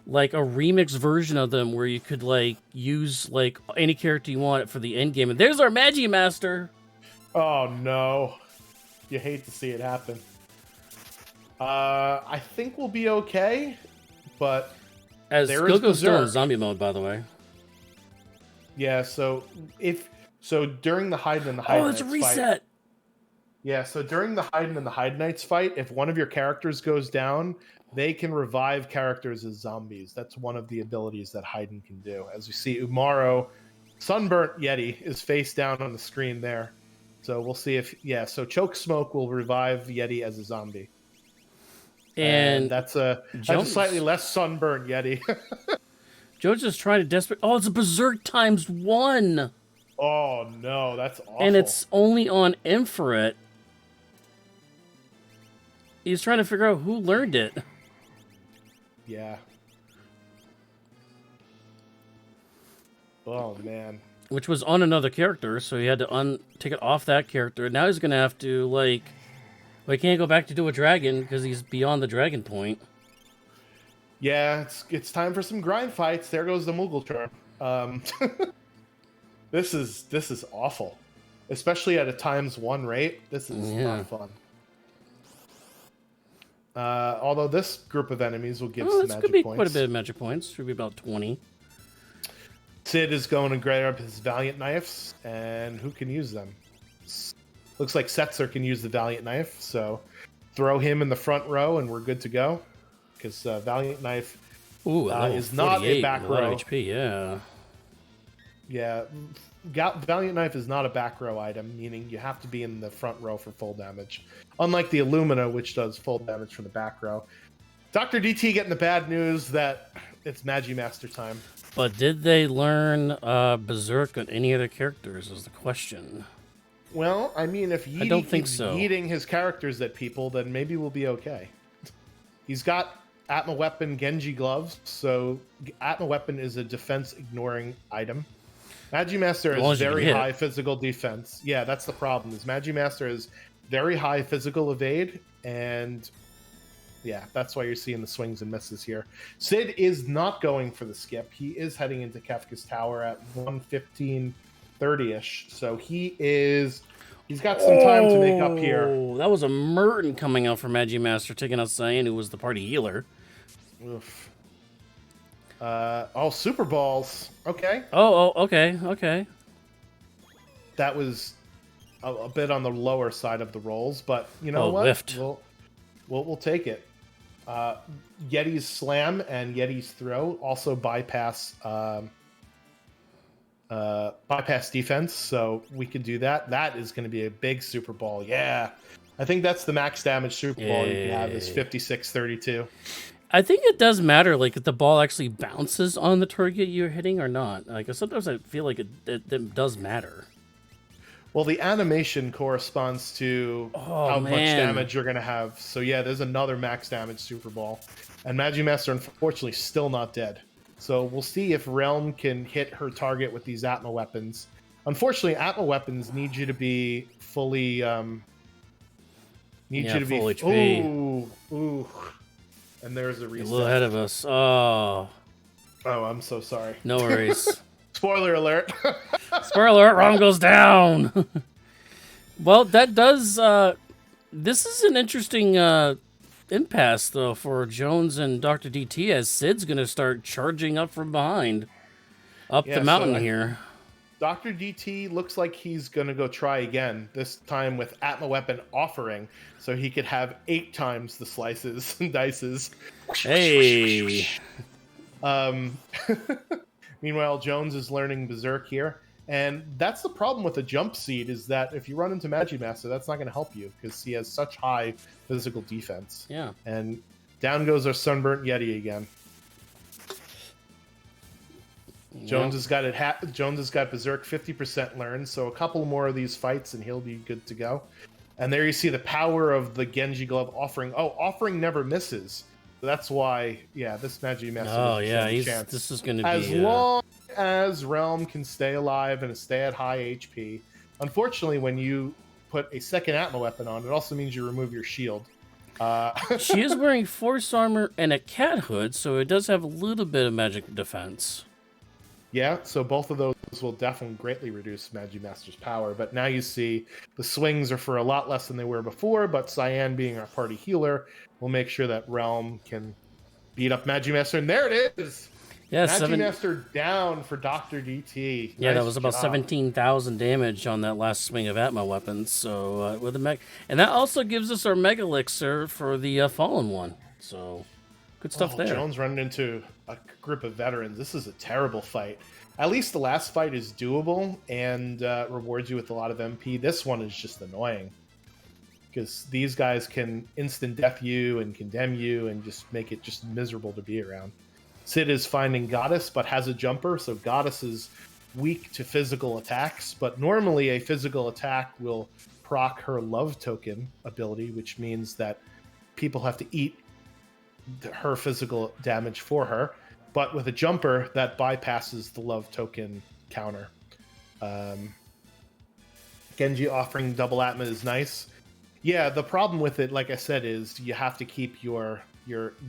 like, a remix version of them where you could, like, use, like, any character you want for the end game. And there's our Magimaster! Oh, no. You hate to see it happen. I think we'll be okay, but... As Gogo's still in zombie mode, by the way. Yeah, so during the Haydn and the Haydnites it's a reset! Fight, yeah, so during the Haydn and the Haydnites fight, if one of your characters goes down, they can revive characters as zombies. That's one of the abilities that Haydn can do. As you see, Umaro, Sunburnt Yeti, is face down on the screen there. So we'll see if... Yeah, so Choke Smoke will revive Yeti as a zombie. And that's a slightly less sunburned Yeti. Joe's just trying to desperate... Oh, it's a Berserk ×1! Oh, no, that's awful. And it's only on Infrared. He's trying to figure out who learned it. Yeah. Oh, man. Which was on another character, so he had to take it off that character. Now he's going to have to, like... Well, he can't go back to do a dragon because he's beyond the dragon point. Yeah, it's time for some grind fights. There goes the Moogle charm. This is awful, especially at a ×1 rate. This is not fun. Although this group of enemies will give some magic points. This could be quite a bit of magic points. Should be about 20. Sid is going to grab up his Valiant Knives, and who can use them? Looks like Setzer can use the Valiant Knife, so throw him in the front row and we're good to go. Because Valiant Knife is not a back row. HP, yeah. Yeah, Valiant Knife is not a back row item, meaning you have to be in the front row for full damage. Unlike the Illumina, which does full damage from the back row. Dr. DT getting the bad news that it's Magimaster time. But did they learn Berserk on any other characters is the question. Well, I mean, if I don't Yeti think keeps so. yeeting his characters at people, then maybe we'll be okay. He's got Atma Weapon Genji Gloves, so Atma Weapon is a defense-ignoring item. Magimaster has very high physical defense. Yeah, that's the problem. Is Magimaster has very high physical evade, and yeah, that's why you're seeing the swings and misses here. Sid is not going for the skip. He is heading into Kefka's Tower at 1:15:30ish, so he's got some time to make up here. That was a Merton coming out for Magimaster, taking out Cyan, who was the party healer. Oof. Super Balls. Okay. Okay. That was a bit on the lower side of the rolls, but you know what? Whiffed. We'll take it. Yeti's Slam and Yeti's Throw also bypass defense, so we could do that. That is going to be a big Super Ball. Yeah. I think that's the max damage Super Ball you can have is 56-32. I think it does matter, like, if the ball actually bounces on the target you're hitting or not. Like, sometimes I feel like it does matter. Well, the animation corresponds to how much damage you're going to have. So, yeah, there's another max damage Super Ball. And Magimaster, unfortunately, still not dead. So we'll see if Realm can hit her target with these Atma weapons. Unfortunately, Atma weapons need you to be fully... full HP. Ooh. And there's a reset. A little ahead of us. Oh, I'm so sorry. No worries. Spoiler alert. Spoiler alert, Rom goes down. Well, that does... this is an interesting impasse, though, for Jones and Dr. DT, as Sid's going to start charging up from behind. Up the mountain here. Dr. DT looks like he's going to go try again, this time with Atma Weapon offering, so he could have 8 times the slices and dices. Hey! Meanwhile, Jones is learning Berserk here, and that's the problem with the jump seed, is that if you run into Magimaster, that's not going to help you, because he has such high physical defense. Yeah. And down goes our Sunburnt Yeti again. Jones has got Jones has got Berserk 50% learned, so a couple more of these fights and he'll be good to go. And there you see the power of the Genji Glove offering. Oh, offering never misses. So that's why, yeah, this Magimaster. Oh yeah, this is going to be as long as Realm can stay alive and stay at high HP. Unfortunately, when you put a second Atma weapon on, it also means you remove your shield. She is wearing Force Armor and a cat hood, so it does have a little bit of magic defense. Yeah, so both of those will definitely greatly reduce Magimaster's power. But now you see the swings are for a lot less than they were before, but Cyan, being our party healer, will make sure that Realm can beat up Magimaster. And there it is! Yeah, Magimaster down for Dr. DT. Yeah, nice that was about 17,000 damage on that last swing of Atma weapons. So with the and that also gives us our Mega Elixir for the Fallen one. So good stuff there. Jones running into a group of veterans. This is a terrible fight. At least the last fight is doable and rewards you with a lot of MP. This one is just annoying because these guys can instant death you and condemn you and just make it just miserable to be around. Sid is finding Goddess but has a jumper, so Goddess is weak to physical attacks, but normally a physical attack will proc her love token ability, which means that people have to eat her physical damage for her, but with a jumper that bypasses the love token counter. Genji offering double Atma is nice. Yeah, the problem with it, like I said, is you have to keep your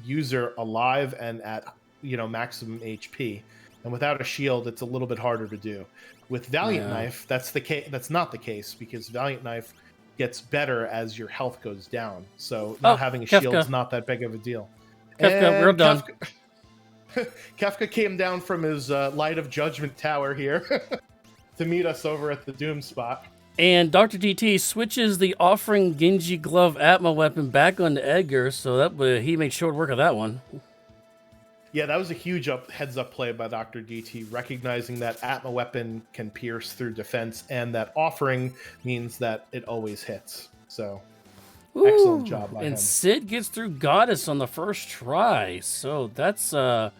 user alive and at maximum HP, and without a shield it's a little bit harder to do. With Valiant Knife, that's not the case, because Valiant Knife gets better as your health goes down, so not having a shield is not that big of a deal. Kefka, we're done. Kefka came down from his Light of Judgment tower here to meet us over at the Doom spot. And Dr. DT switches the offering Genji Glove Atma weapon back onto Edgar, so that he made short work of that one. Yeah, that was a huge heads-up play by Dr. DT, recognizing that Atma weapon can pierce through defense, and that offering means that it always hits. So, excellent job by and him. Sid gets through Goddess on the first try, so that's that'll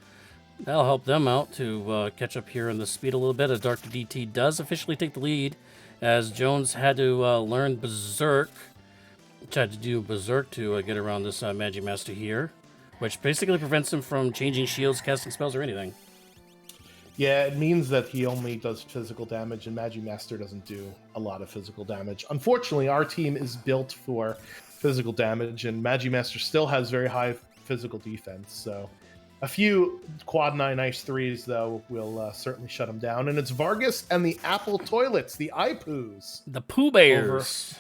help them out to catch up here in the speed a little bit, as Dr. DT does officially take the lead, as Jones had to learn Berserk, tried to do Berserk to get around this Magic Master here, which basically prevents him from changing shields, casting spells, or anything. Yeah, it means that he only does physical damage, and Magic Master doesn't do a lot of physical damage. Unfortunately, our team is built for physical damage, and Magic Master still has very high physical defense, so a few quad 9 ice 3s, though, will certainly shut him down. And it's Vargas and the Apple Toilets, the iPoos. The Pooh Bears.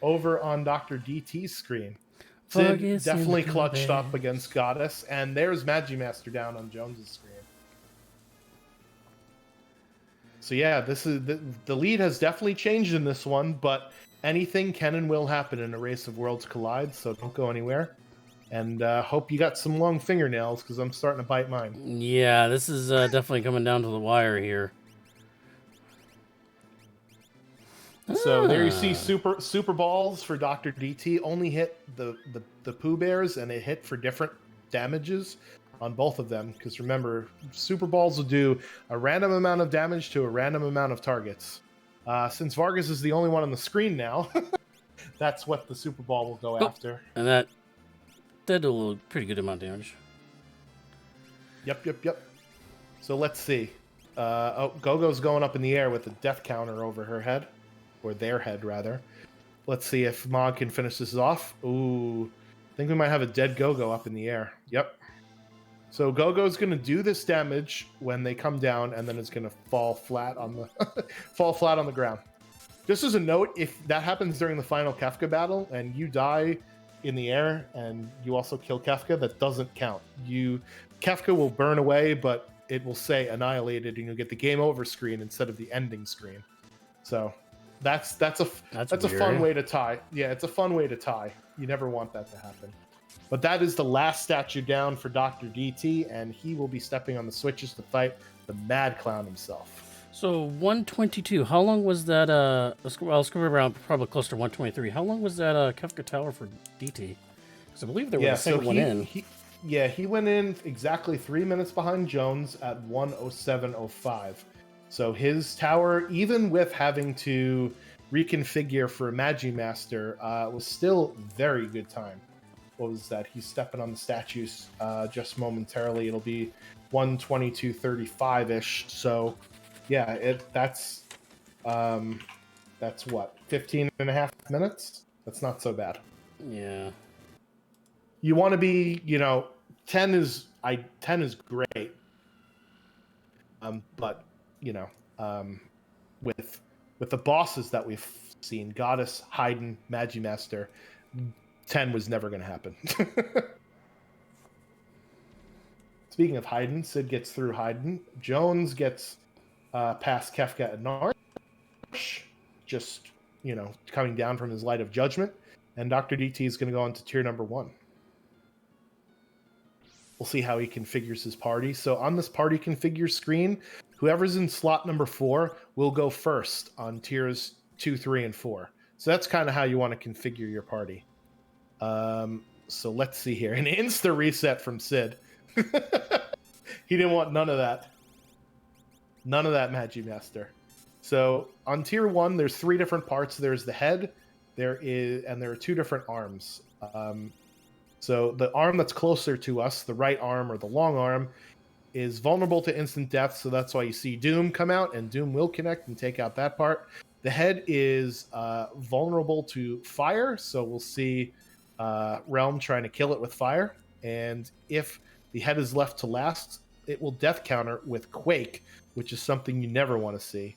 Over on Dr. DT's screen. Sid definitely clutched up against Goddess, and there's Magimaster down on Jones's screen. So yeah, this is the lead has definitely changed in this one, but anything can and will happen in a race of worlds collide, so don't go anywhere. And hope you got some long fingernails, because I'm starting to bite mine. Yeah, this is definitely coming down to the wire here. So there you see super balls for Dr. DT. Only hit the Pooh Bears, and it hit for different damages on both of them. Because remember, super balls will do a random amount of damage to a random amount of targets. Since Vargas is the only one on the screen now, that's what the super ball will go after. And that did a pretty good amount of damage. Yep. So let's see. Gogo's going up in the air with a death counter over her head. Or their head, rather. Let's see if Mog can finish this off. Ooh. I think we might have a dead Gogo up in the air. Yep. So Gogo's going to do this damage when they come down, and then it's going to fall flat on the ground. Just as a note, if that happens during the final Kefka battle, and you die in the air, and you also kill Kefka, that doesn't count. Kefka will burn away, but it will say annihilated, and you'll get the game over screen instead of the ending screen. So that's a fun way to tie. Yeah, it's a fun way to tie. You never want that to happen. But that is the last statue down for Dr. DT, and he will be stepping on the switches to fight the Mad Clown himself. So 122. How long was that? Let's go around probably close to 123. How long was that Kefka Tower for DT? Because I believe there was a second one in. He went in exactly 3 minutes behind Jones at 1:07:05. So his tower, even with having to reconfigure for Magimaster, was still very good time. What was that? He's stepping on the statues just momentarily. It'll be 1:22:35-ish. So yeah, that's what, 15 and a half minutes? That's not so bad. Yeah. You want to be, 10 is great. But with the bosses that we've seen, Goddess, Haydn, Magimaster, 10 was never going to happen. Speaking of Haydn, Sid gets through Haydn. Jones gets past Kefka and Narsh, just, coming down from his light of judgment. And Dr. DT is going to go on to tier number 1. We'll see how he configures his party. So on this party configure screen, whoever's in slot number 4 will go first on tiers 2, 3, and 4. So that's kind of how you want to configure your party. So let's see here. An insta reset from Sid. He didn't want none of that. None of that, Magimaster. So on tier 1, there's 3 different parts. There's the head, there are 2 different arms. So the arm that's closer to us, the right arm or the long arm, is vulnerable to instant death, so that's why you see Doom come out, and Doom will connect and take out that part. The head is vulnerable to fire, so we'll see Realm trying to kill it with fire. And if the head is left to last, it will death counter with Quake, which is something you never want to see.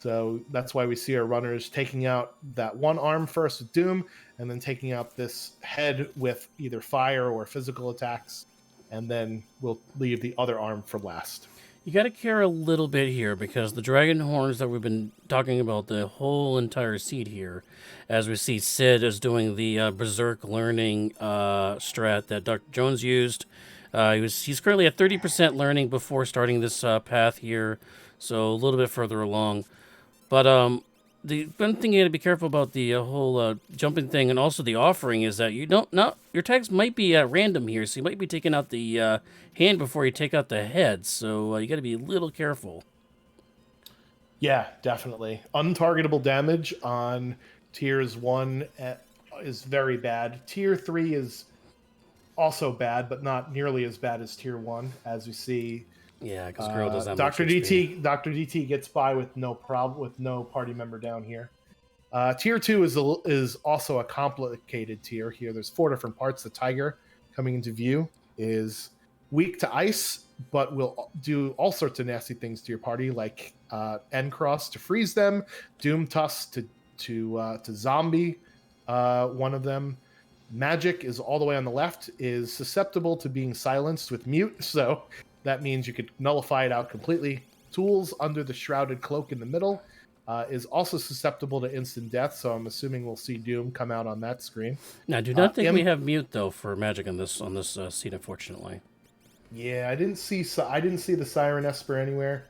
So that's why we see our runners taking out that one arm first with Doom, and then taking out this head with either fire or physical attacks, and then we'll leave the other arm for last. You got to care a little bit here, because the dragon horns that we've been talking about the whole entire seed here, as we see Sid is doing the Berserk learning strat that Dr. Jones used, He's currently at 30% learning before starting this path here, so a little bit further along. But the one thing you got to be careful about the whole jumping thing, and also the offering, is that you don't not your tags might be at random here, so you might be taking out the hand before you take out the head. So you got to be a little careful. Yeah, definitely. Untargetable damage on tiers 1 is very bad. Tier 3 is also bad, but not nearly as bad as tier 1, as we see. Yeah, because Girl does that much Dr. XP. Dr. DT gets by with no problem, with no party member down here. Tier 2 is also a complicated tier here. There's 4 different parts. The Tiger, coming into view, is weak to ice, but will do all sorts of nasty things to your party, like N-Cross to freeze them, Doom Tusk to zombie one of them. Magic is all the way on the left, is susceptible to being silenced with mute, so that means you could nullify it out completely. Tools under the shrouded cloak in the middle is also susceptible to instant death, so I'm assuming we'll see Doom come out on that screen. Now, I do not think we have mute though for magic on this seat, unfortunately. Yeah, I didn't see the Siren Esper anywhere,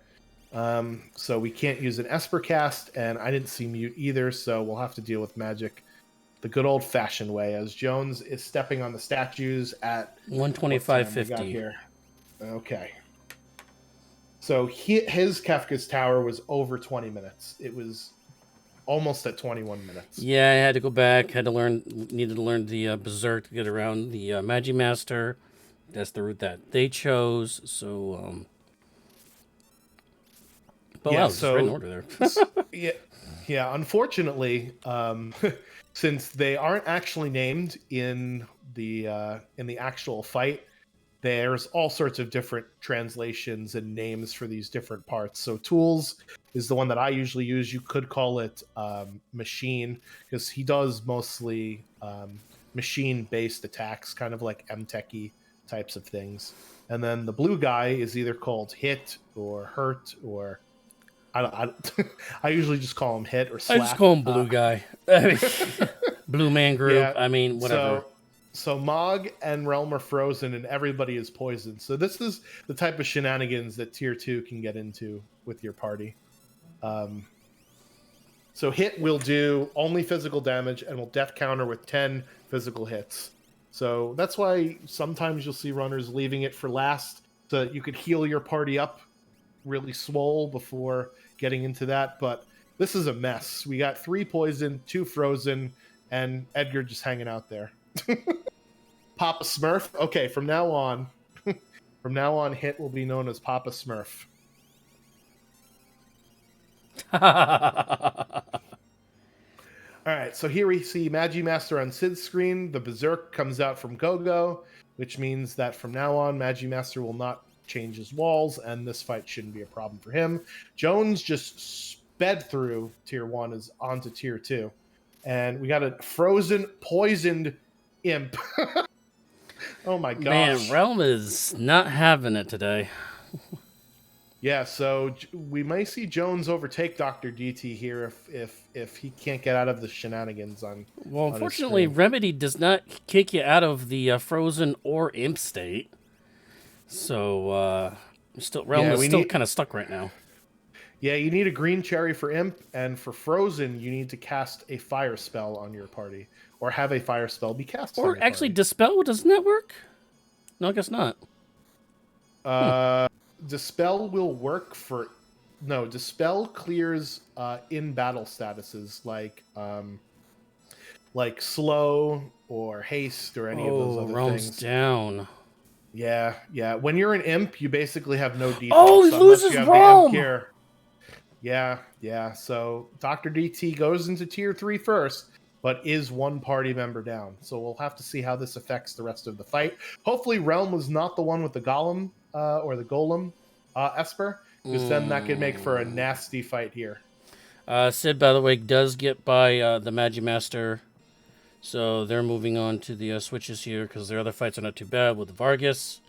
so we can't use an Esper cast, and I didn't see mute either, so we'll have to deal with magic the good old-fashioned way, as Jones is stepping on the statues at 125.50 here. Okay. So his Kefka's Tower was over 20 minutes. It was almost at 21 minutes. Yeah, I had to go back. Needed to learn the Berserk to get around the Magimaster. That's the route that they chose. So, but yeah, wow, so right in order there. yeah. Unfortunately, since they aren't actually named in the actual fight, there's all sorts of different translations and names for these different parts. So tools is the one that I usually use. You could call it machine, because he does mostly machine-based attacks, kind of like M-Techy types of things. And then the blue guy is either called hit or hurt, or I usually just call him hit or slap. I just call him blue guy. Blue man group. Yeah, I mean, whatever. So Mog and Realm are frozen and everybody is poisoned. So this is the type of shenanigans that tier 2 can get into with your party. So hit will do only physical damage and will death counter with 10 physical hits. So that's why sometimes you'll see runners leaving it for last, so that you could heal your party up really swole before getting into that. But this is a mess. We got 3 poisoned, 2 frozen, and Edgar just hanging out there. Papa Smurf. Okay, from now on, hit will be known as Papa Smurf. All right, so here we see Magimaster on Sid's screen. The Berserk comes out from Gogo, which means that from now on, Magimaster will not change his walls, and this fight shouldn't be a problem for him. Jones just sped through tier 1 is onto tier 2, and we got a frozen, poisoned imp. Oh my gosh. Man, Realm is not having it today. Yeah, so we may see Jones overtake Dr. DT here if he can't get out of the shenanigans on. Well, unfortunately, Remedy does not kick you out of the frozen or imp state. So Realm is still kind of stuck right now. Yeah, you need a green cherry for imp, and for frozen, you need to cast a fire spell on your party, or have a fire spell be cast. Or actually, Dispel, doesn't that work? No, I guess not. Dispel will work for... No, Dispel clears in battle statuses like slow or haste or any of those other Realm's things. Down. Yeah. When you're an imp, you basically have no defense. Oh, he loses Realm! Yeah. So Dr. DT goes into tier 3 first, but is 1 party member down. So we'll have to see how this affects the rest of the fight. Hopefully Realm was not the one with the Golem or the Golem Esper, because then that could make for a nasty fight here. Sid, by the way, does get by the Magimaster, so they're moving on to the switches here, because their other fights are not too bad with the Vargas.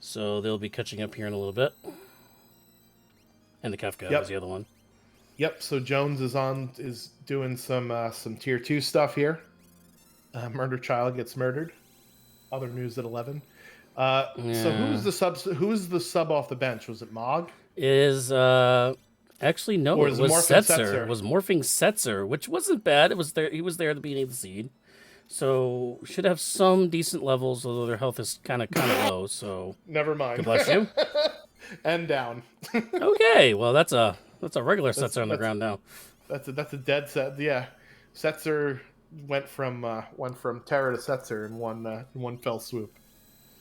So they'll be catching up here in a little bit. And the Kefka was the other one. Yep, so Jones is doing some tier 2 stuff here. Murder Child gets murdered. Other news at 11. So Yeah. who's the sub off the bench? Was it Mog? Is actually no, Or it is it was Morphin Setzer. It Setzer? was morphing Setzer, which wasn't bad. It was there. He was there at the beginning of the seed, so should have some decent levels, although their health is kind of low. So Never God mind. bless you. And down. Okay, well that's a regular That's Setzer on the that's ground now. that's a dead set. Yeah, Setzer went from Terra to Setzer in one fell swoop.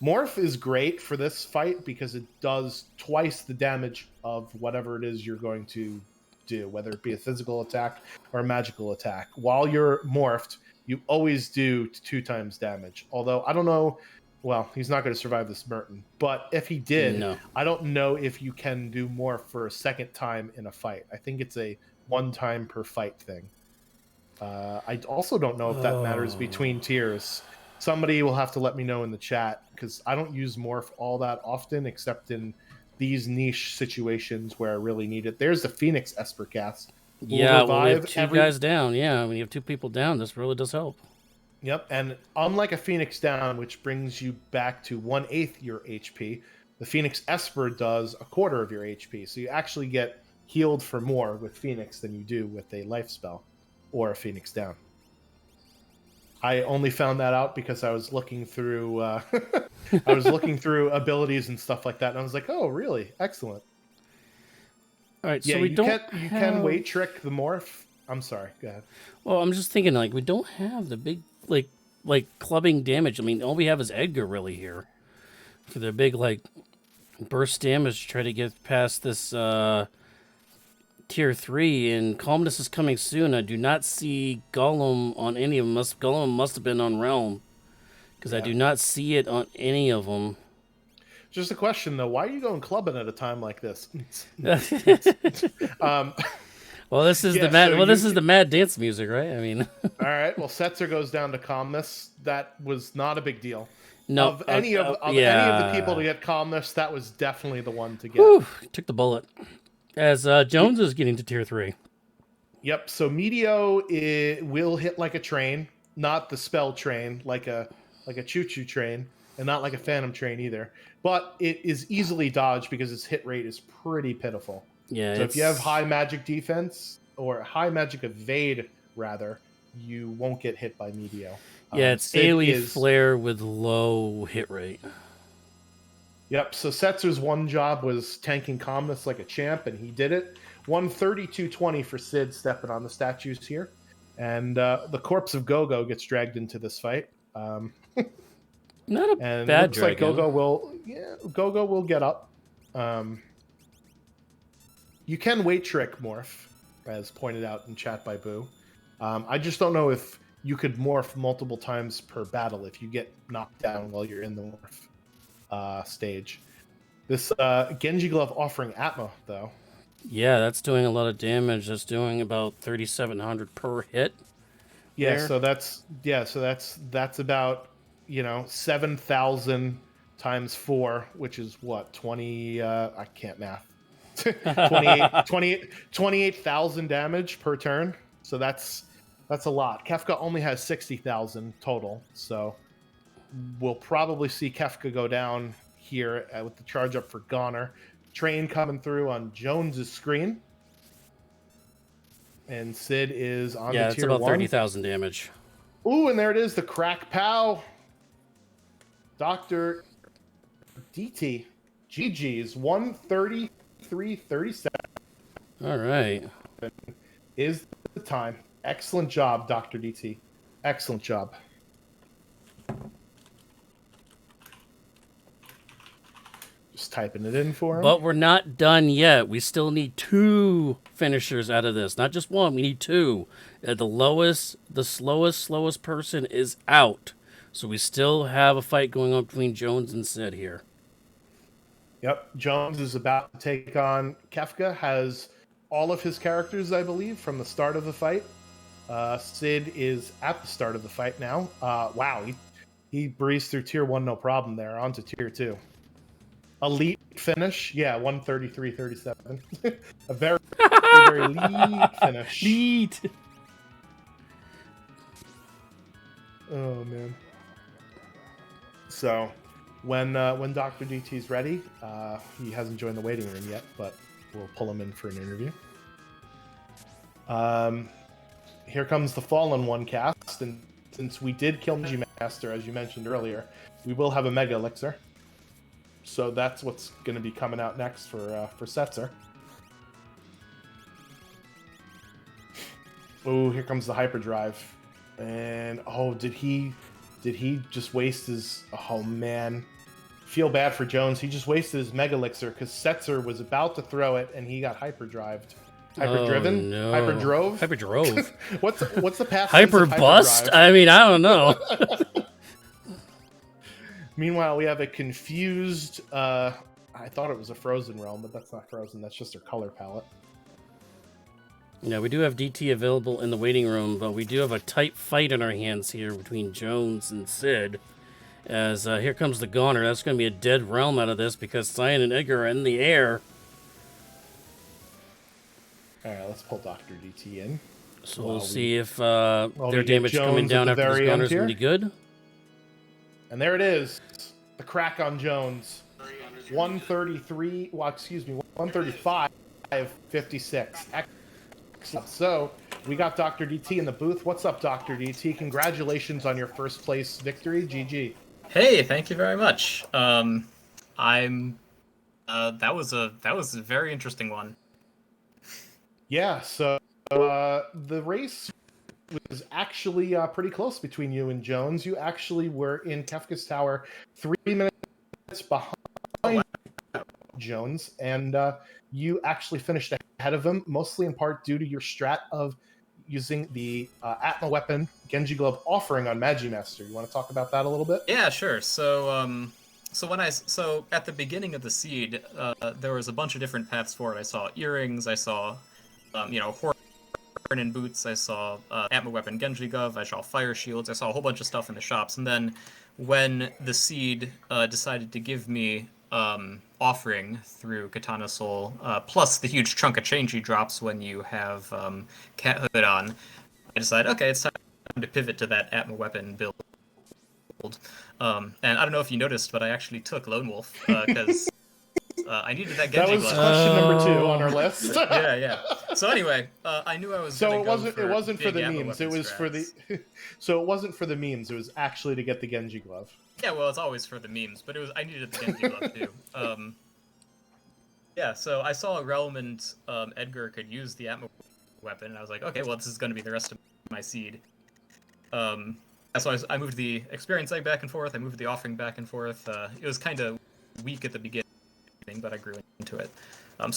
Morph is great for this fight because it does twice the damage of whatever it is you're going to do, whether it be a physical attack or a magical attack. While you're morphed, you always do 2 times damage. Although I don't know, well, he's not going to survive this Merton. But if he did, No. I don't know if you can do morph for a second time in a fight. I think it's a 1 time per fight thing. I also don't know if that matters Oh. between tiers. Somebody will have to let me know in the chat because I don't use morph all that often, except in these niche situations where I really need it. There's the Phoenix Esper cast who will Yeah, well, we have revive two every. guys down. Yeah, when you have two people down, this really does help. Yep, and unlike a Phoenix down, which brings you back to 1/8 your HP, the Phoenix Esper does a quarter of your HP. So you actually get healed for more with Phoenix than you do with a life spell or a Phoenix down. I only found that out because I was looking through I was looking through abilities and stuff like that, and I was like, "Oh, really? Excellent." All right, Yeah, so we don't you have. can weight trick the morph. I'm sorry. Go ahead. Well, I'm just thinking like we don't have the big like clubbing damage. I mean, all we have is Edgar really here for the big like burst damage to try to get past this tier 3, and Calmness is coming soon. I do not see Golem on any of them. Golem must have been on Realm because I Yeah. do not see it on any of them. Just a question though: why are you going clubbing at a time like this? um, Well, this is yeah. the mad. So Well, this is the mad dance music, right? I mean, all right. Well, Setzer goes down to calmness. That was not a big deal. no, Of any of the people to yeah. get calmness, that was definitely the one to get. Whew, took the bullet. As Jones is getting to tier 3. Yep. So Meteo will hit like a train, not the spell train, like a choo choo train, and not like a phantom train either. But it is easily dodged because its hit rate is pretty pitiful. Yeah, So it's if you have high magic defense or high magic evade, rather, you won't get hit by Meteo. it's Sid AoE is flare with low hit rate. Yep. So Setzer's one job was tanking calmness like a champ, and he did it. 132.20 for Sid stepping on the statues here. And the corpse of Gogo gets dragged into this fight. Not a And bad looks like dragon. Gogo will get up. You can weight trick morph, as pointed out in chat by Boo. I just don't know if you could morph multiple times per battle if you get knocked down while you're in the morph stage. This Genji Glove offering Atma, though. Yeah, that's doing a lot of damage. That's doing about 3,700 per hit. Yeah, there. so that's about 7,000 times 4, which is what 20. I can't math. 28,000 damage per turn. So that's a lot. Kefka only has 60,000 total, so we'll probably see Kefka go down here with the charge up for Goner. Train coming through on Jones's screen. And Sid is on Yeah, the it's tier about 1. 30,000 damage. Ooh, and there it is, the crack pow. Dr. DT. GG's 133.37 All right. is the time. Excellent job, Dr. DT. Excellent job. Just typing it in for him. But we're not done yet. We still need 2 finishers out of this. Not just one, we need 2. At the slowest person is out. So we still have a fight going on between Jones and Sid here. Yep, Jones is about to take on Kefka, has all of his characters, I believe, from the start of the fight. Sid is at the start of the fight now. Wow, he breezed through tier 1 no problem there, onto tier 2. Elite finish, yeah, 133.37. A very, very elite finish. Neat. Oh, man. So, when Dr. DT's ready, he hasn't joined the waiting room yet, but we'll pull him in for an interview. Here comes the Fallen One cast, and since we did kill Master, as you mentioned earlier, we will have a Mega Elixir. So that's what's going to be coming out next for Setzer. Oh, here comes the Hyperdrive. And, did he just waste his... Oh, man. Feel bad for Jones. He just wasted his Mega Elixir because Setzer was about to throw it, and he got Hyperdrived. Hyperdriven? Oh, no. Hyperdrove? Hyperdrove. What's the past Hyperbust? I mean, I don't know. Meanwhile, we have a confused... I thought it was a Frozen Realm, but that's not Frozen. That's just her color palette. Yeah, we do have DT available in the waiting room, but we do have a tight fight in our hands here between Jones and Sid. As here comes the Goner. That's going to be a dead realm out of this because Cyan and Edgar are in the air. Alright, let's pull Dr. DT in. So we'll see if their damage coming down after this Goner is going to be good. And there it is. The crack on Jones. 133, 135, 56. Excellent. So, we got Dr. DT in the booth. What's up, Dr. DT? Congratulations on your first place victory. GG. Hey, thank you very much. That was a very interesting one. Yeah, so the race was actually pretty close between you and Jones. You actually were in Kefka's Tower 3 minutes behind Jones, and you actually finished ahead of him, mostly in part due to your strat of using the Atma weapon Genji Glove offering on Magimaster. You want to talk about that a little bit? Yeah, sure. So at the beginning of the seed, there was a bunch of different paths for it. I saw earrings, I saw horn and boots, I saw Atma weapon Genji Glove, I saw fire shields, I saw a whole bunch of stuff in the shops, and then when the seed decided to give me offering through Katana Soul, plus the huge chunk of change he drops when you have Cat Hood on, I decided, okay, it's time to pivot to that Atma weapon build. And I don't know if you noticed, but I actually took Lone Wolf because I needed that Genji Glove. That was question number 2 on our list. yeah. So anyway, I knew I was. So it wasn't for the memes. It was for the. So it wasn't for the memes. It was actually to get the Genji Glove. Yeah, well, it's always for the memes, but I needed the Genji Glove too. Yeah, so I saw a realm and Edgar could use the Atma weapon, and I was like, okay, well, this is going to be the rest of my seed. So I moved the experience egg back and forth. I moved the offering back and forth. It was kind of weak at the beginning, but I grew into it. When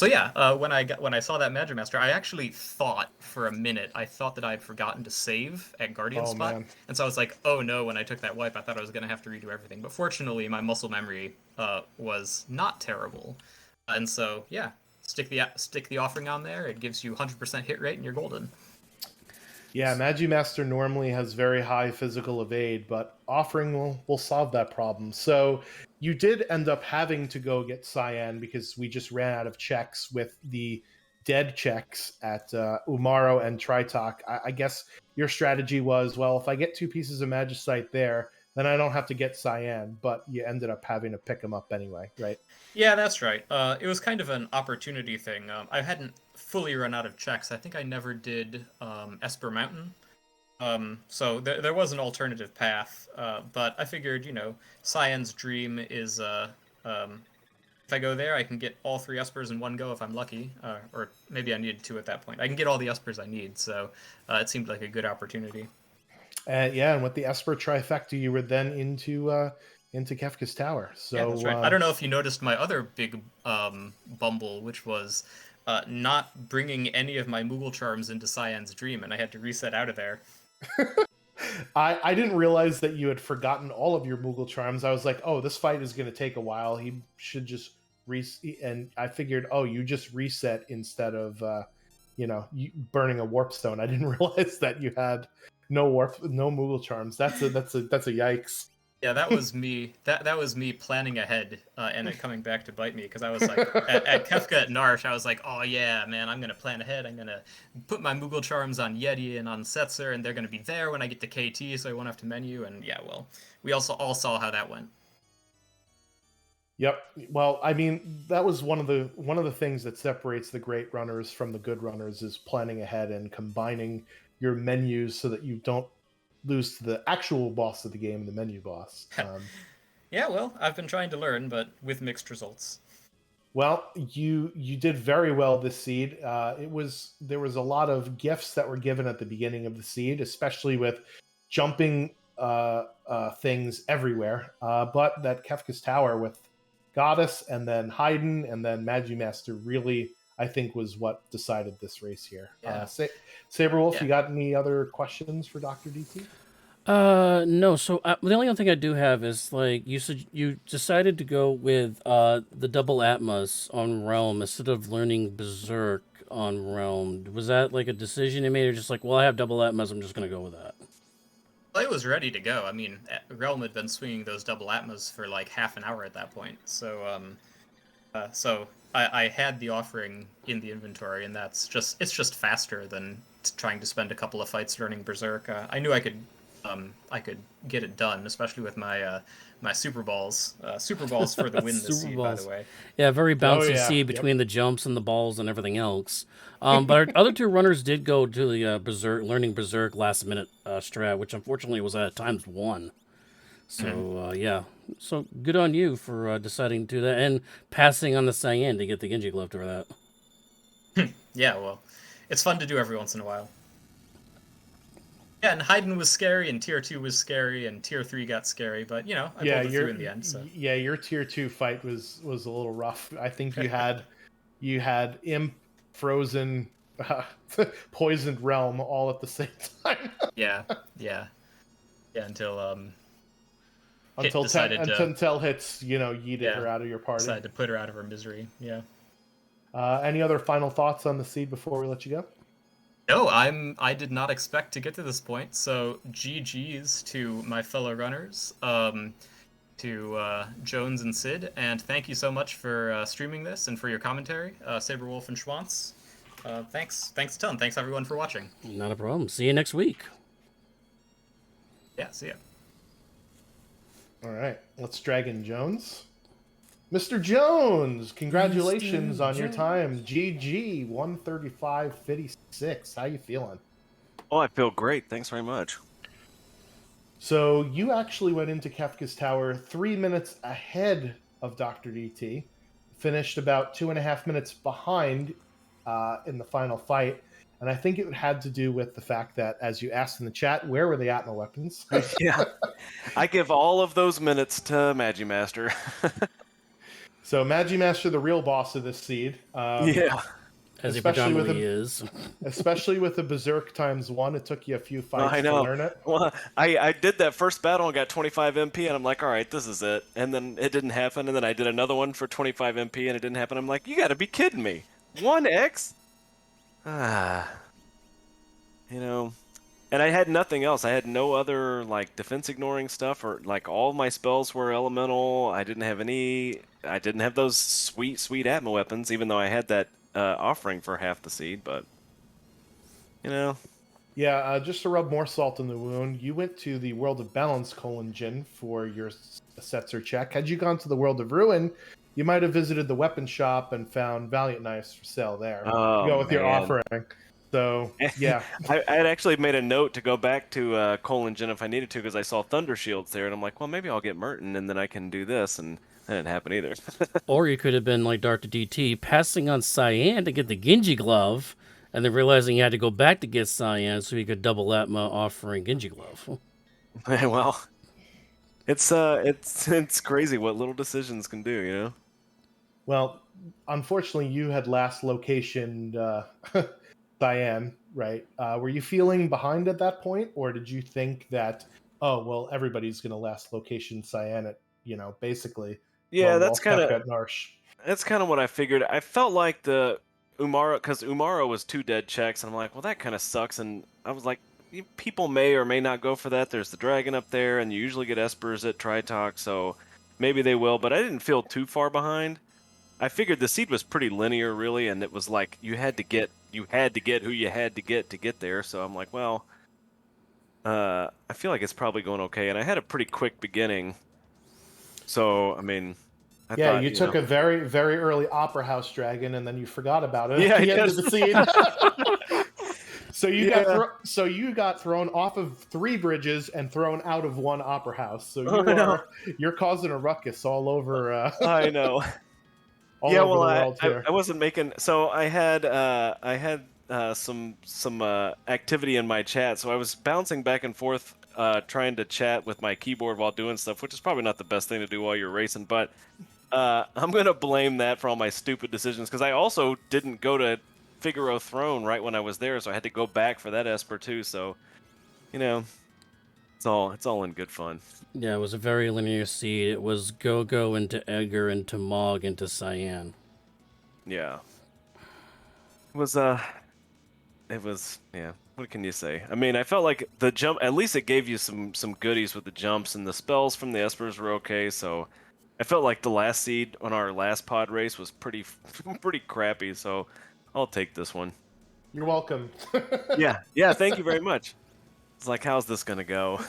I saw that Magimaster, I actually thought for a minute, I thought that I had forgotten to save at Guardian spot. Man. And so I was like, oh no, when I took that wipe, I thought I was going to have to redo everything. But fortunately, my muscle memory was not terrible. And so, yeah, stick the offering on there. It gives you 100% hit rate and you're golden. Yeah, Magimaster normally has very high physical evade, but offering will solve that problem. So you did end up having to go get Cyan because we just ran out of checks with the dead checks at Umaro and Tritok. I guess your strategy was, well, if I get 2 pieces of Magicite there, then I don't have to get Cyan, but you ended up having to pick them up anyway, right? Yeah, that's right. It was kind of an opportunity thing. I hadn't fully run out of checks. I think I never did Esper Mountain. So there was an alternative path, but I figured, Cyan's dream is if I go there, I can get all 3 Espers in one go if I'm lucky, or maybe I needed 2 at that point. I can get all the Espers I need, so it seemed like a good opportunity. And with the Esper trifecta, you were then into Kefka's Tower. So yeah, that's right. I don't know if you noticed my other big bumble, which was not bringing any of my Moogle charms into Cyan's dream, and I had to reset out of there. I didn't realize that you had forgotten all of your Moogle charms. I was like, oh, this fight is going to take a while. He should just reset. And I figured, oh, you just reset instead of you burning a warp stone. I didn't realize that you had no Moogle charms. That's a yikes. Yeah, that was me. That was me planning ahead and it coming back to bite me because I was like at Kefka at Narsh. I was like, oh yeah, man, I'm gonna plan ahead. I'm gonna put my Moogle charms on Yeti and on Setzer, and they're gonna be there when I get to KT, so I won't have to menu. And yeah, well, we also all saw how that went. Yep. Well, I mean, that was one of the things that separates the great runners from the good runners is planning ahead and combining your menus so that you don't lose to the actual boss of the game, the menu boss. Yeah, well, I've been trying to learn, but with mixed results. Well, you did very well this seed. There was a lot of gifts that were given at the beginning of the seed, especially with jumping things everywhere. But that Kefka's Tower with Goddess and then Haydn and then Magimaster really, I think, was what decided this race here. Yeah. Saberwolf, Yeah. you got any other questions for Dr. DT? No. So the only other thing I do have is like you said you decided to go with the double Atmos on Realm instead of learning Berserk on Realm. Was that like a decision you made, or just like, well, I have double Atmos, I'm just gonna go with that? I was ready to go. I mean, Realm had been swinging those double Atmos for like half an hour at that point. So I had the offering in the inventory, and it's just faster than trying to spend a couple of fights learning Berserk. I knew I could get it done, especially with my Super Balls. Super Balls for the win this Super seed, by the balls. way. Yeah, very Oh bouncy yeah, sea yep. between the jumps and the balls and everything else. But our other two runners did go to the Berserk, learning Berserk last minute strat, which unfortunately was at times 1. So yeah, so good on you for deciding to do that and passing on the cyan to get the Genji glove over that. Yeah, well, it's fun to do every once in a while. Yeah, and Haydn was scary, and Tier 2 was scary, and Tier 3 got scary, but, I Yeah, pulled it through in the end, so. your tier two fight was a little rough. I think you had imp, frozen, uh, poisoned realm all at the same time. Yeah, yeah. Yeah, until, Hit until ten decided to, until hits yeeted yeah, her out of your party. decided to put her out of her misery, yeah. Any other final thoughts on the seed before we let you go? No, I did not expect to get to this point, so GG's to my fellow runners, to Jones and Sid, and thank you so much for streaming this and for your commentary, Saberwolf and Schwantz. Thanks a ton. Thanks everyone for watching. Not a problem. See you next week. Yeah, see ya. All right, let's drag in Jones. Mr. Jones, congratulations on your time. GG 135.56. How you feeling? Oh, I feel great. Thanks very much. So you actually went into Kefka's Tower 3 minutes ahead of Dr. DT, finished about 2.5 minutes behind in the final fight. And I think it had to do with the fact that, as you asked in the chat, where were the Atma weapons? Yeah. I give all of those minutes to Magimaster. So Magimaster, the real boss of this seed. Yeah. As he Especially with predominantly is. Especially with the Berserk ×1, it took you a few fights I to know. learn it. Well, I did that first battle and got 25 MP, and I'm like, all right, this is it. And then it didn't happen, and then I did another one for 25 MP, and it didn't happen. I'm like, you got to be kidding me. 1x? Ah. And I had nothing else. I had no other, like, defense ignoring stuff, or, like, all of my spells were elemental. I didn't have those sweet, sweet Atma weapons, even though I had that offering for half the seed, but, Yeah, just to rub more salt in the wound, you went to the World of Balance : Jin for your Setzer check. Had you gone to the World of Ruin, you might have visited the weapon shop and found Valiant knives for sale there. Oh, Go with your man. offering. So, yeah. I had actually made a note to go back to Jin if I needed to, because I saw Thunder Shields there, and I'm like, well, maybe I'll get Merton, and then I can do this, and that didn't happen either. Or you could have been like Dr. DT, passing on Cyan to get the Genji glove, and then realizing you had to go back to get Cyan so you could double Atma offering Genji glove. Well, it's crazy what little decisions can do, Well, unfortunately, you had last locationed Cyan, right? Were you feeling behind at that point, or did you think that, oh, well, everybody's going to last location Cyan at, basically Yeah, Lone Wolf, Kefka at Narsh? that's kind of what I figured. I felt like the because Umara was 2 dead checks, and I'm like, well, that kind of sucks. And I was like, people may or may not go for that. There's the dragon up there, and you usually get Espers at Tritalk, so maybe they will. But I didn't feel too far behind. I figured the seed was pretty linear, really, and it was like you had to get who you had to get there. So I'm like, well, I feel like it's probably going okay. And I had a pretty quick beginning, so I mean, I Yeah, thought, you took a very, very early Opera House dragon, and then you forgot about it Yeah, at the I end of the scene. So Yeah. you got thrown off of 3 bridges and thrown out of 1 Opera House. So Oh, no. you're causing a ruckus all over I know. all Yeah, over well, the world I here. wasn't making. So I had some activity in my chat, so I was bouncing back and forth, trying to chat with my keyboard while doing stuff, which is probably not the best thing to do while you're racing. But I'm gonna blame that for all my stupid decisions because I also didn't go to Figaro Throne right when I was there, so I had to go back for that Esper too. So you know, it's all in good fun. Yeah, it was a very linear seed. It was Go-Go into Edgar into Mog into Cyan. Yeah, it was yeah. What can you say? I mean, I felt like the jump. At least it gave you some goodies with the jumps, and the spells from the Espers were okay. So I felt like the last seed on our last pod race was pretty pretty crappy. So I'll take this one. You're welcome. Yeah. Thank you very much. It's like, how's this gonna go?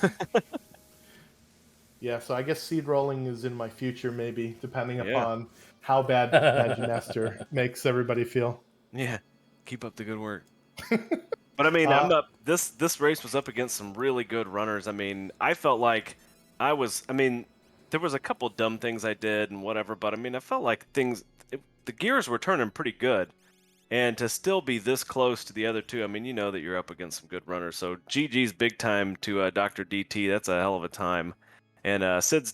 Yeah, so I guess seed rolling is in my future, maybe, depending Yeah. upon how bad Badger makes everybody feel. Yeah. Keep up the good work. But I mean, I'm up. This race was up against some really good runners. I mean, I felt like I was. I mean, there was a couple dumb things I did and whatever, but I mean, I felt like the gears were turning pretty good, and to still be this close to the other two. I mean, you know that you're up against some good runners. So GG's big time to Dr. DT. That's a hell of a time. And Sid's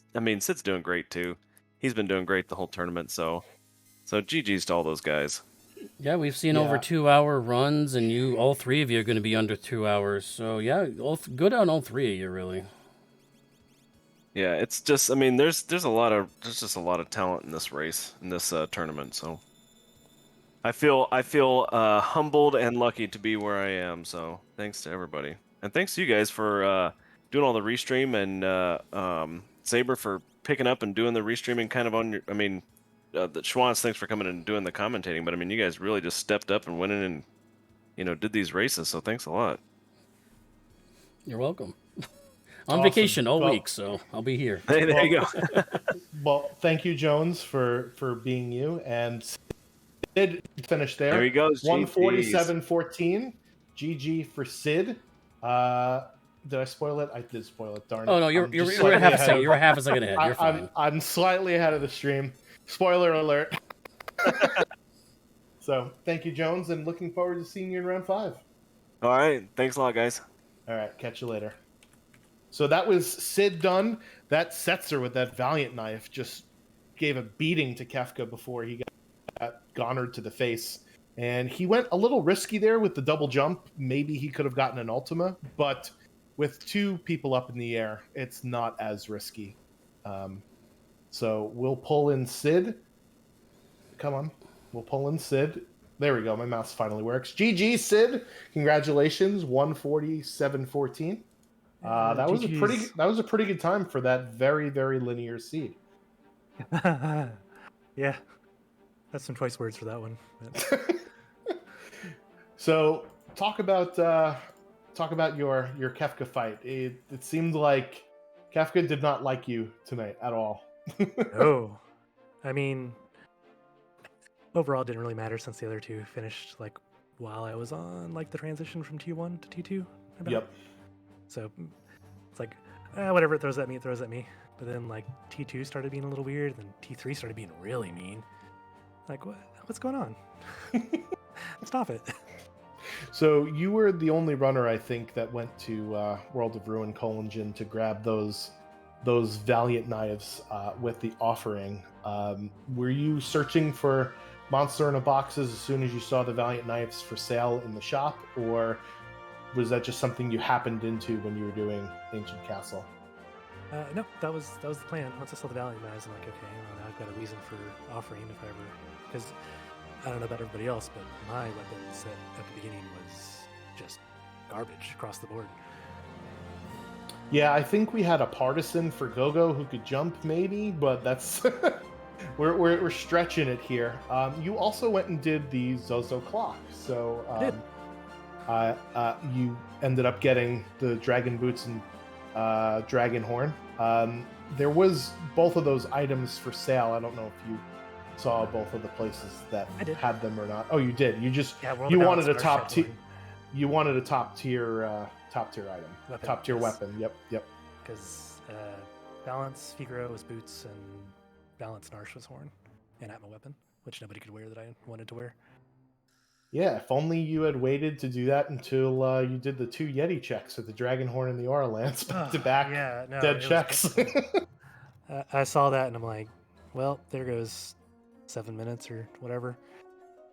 doing great too. He's been doing great the whole tournament. So GG's to all those guys. Yeah, we've seen over 2-hour runs, and all 3 of you are going to be under 2 hours. So yeah, good on all 3 of you, really. Yeah, it's just, I mean, there's just a lot of talent in this race, in this tournament. So I feel humbled and lucky to be where I am. So thanks to everybody, and thanks to you guys for doing all the restream, and Saber for picking up and doing the restreaming kind of on your. I mean, the Schwantz, thanks for coming and doing the commentating. But I mean, you guys really just stepped up and went in and did these races. So thanks a lot. You're welcome. On Awesome. vacation all week, so I'll be here. Hey, there you go. Well, thank you, Jones, for being you. And Sid finished there. There he goes. 147.14. GG for Sid. Did I spoil it? I did spoil it. Darn it. Oh no, you're a half a second. You're a half a second ahead. You're fine. I'm slightly ahead of the stream. Spoiler alert. So thank you, Jones, and looking forward to seeing you in round 5. All right. Thanks a lot, guys. All right. Catch you later. So that was Sid done. That Setzer with that Valiant knife just gave a beating to Kefka before he got gonered to the face. And he went a little risky there with the double jump. Maybe he could have gotten an Ultima, but with 2 people up in the air, it's not as risky. So we'll pull in Sid. Come on. We'll pull in Sid. There we go. My mouse finally works. GG, Sid. Congratulations. 147.14. That was a pretty good time for that very, very linear seed. Yeah, that's some choice words for that one. So talk about your Kefka fight. It seemed like Kefka did not like you tonight at all. Oh, I mean, overall, it didn't really matter since the other 2 finished like while I was on like the transition from T1 to T2. Yep. So it's like, whatever it throws at me, it throws at me. But then like T2 started being a little weird, then T3 started being really mean. Like, what's going on? Stop it. So you were the only runner, I think, that went to World of Ruin Colingen to grab those Valiant knives with the offering. Were you searching for Monster in a Boxes as soon as you saw the Valiant knives for sale in the shop, or was that just something you happened into when you were doing Ancient Castle? No, that was the plan. Once I saw the Valiant knives, I'm like, okay, well, now I've got a reason for offering if I ever, because I don't know about everybody else, but my weapon set at the beginning was just garbage across the board. Yeah, I think we had a partisan for Gogo who could jump, maybe, but that's we're stretching it here. You also went and did the Zozo clock, so you ended up getting the dragon boots and dragon horn. there was both of those items for sale. I don't know if you saw both of the places that I did. had them or not. Oh, you did. You just Yeah, you wanted a top tier. You wanted a top tier item, top tier weapon. Yep. Because Balance Figaro was boots and Balance Narsh was horn and Atma weapon, which nobody could wear that I wanted to wear. Yeah, if only you had waited to do that until you did the 2 Yeti checks with the Dragon Horn and the Aura Lance back to back. Yeah, no, dead checks. I saw that and I'm like, well, there goes 7 minutes or whatever.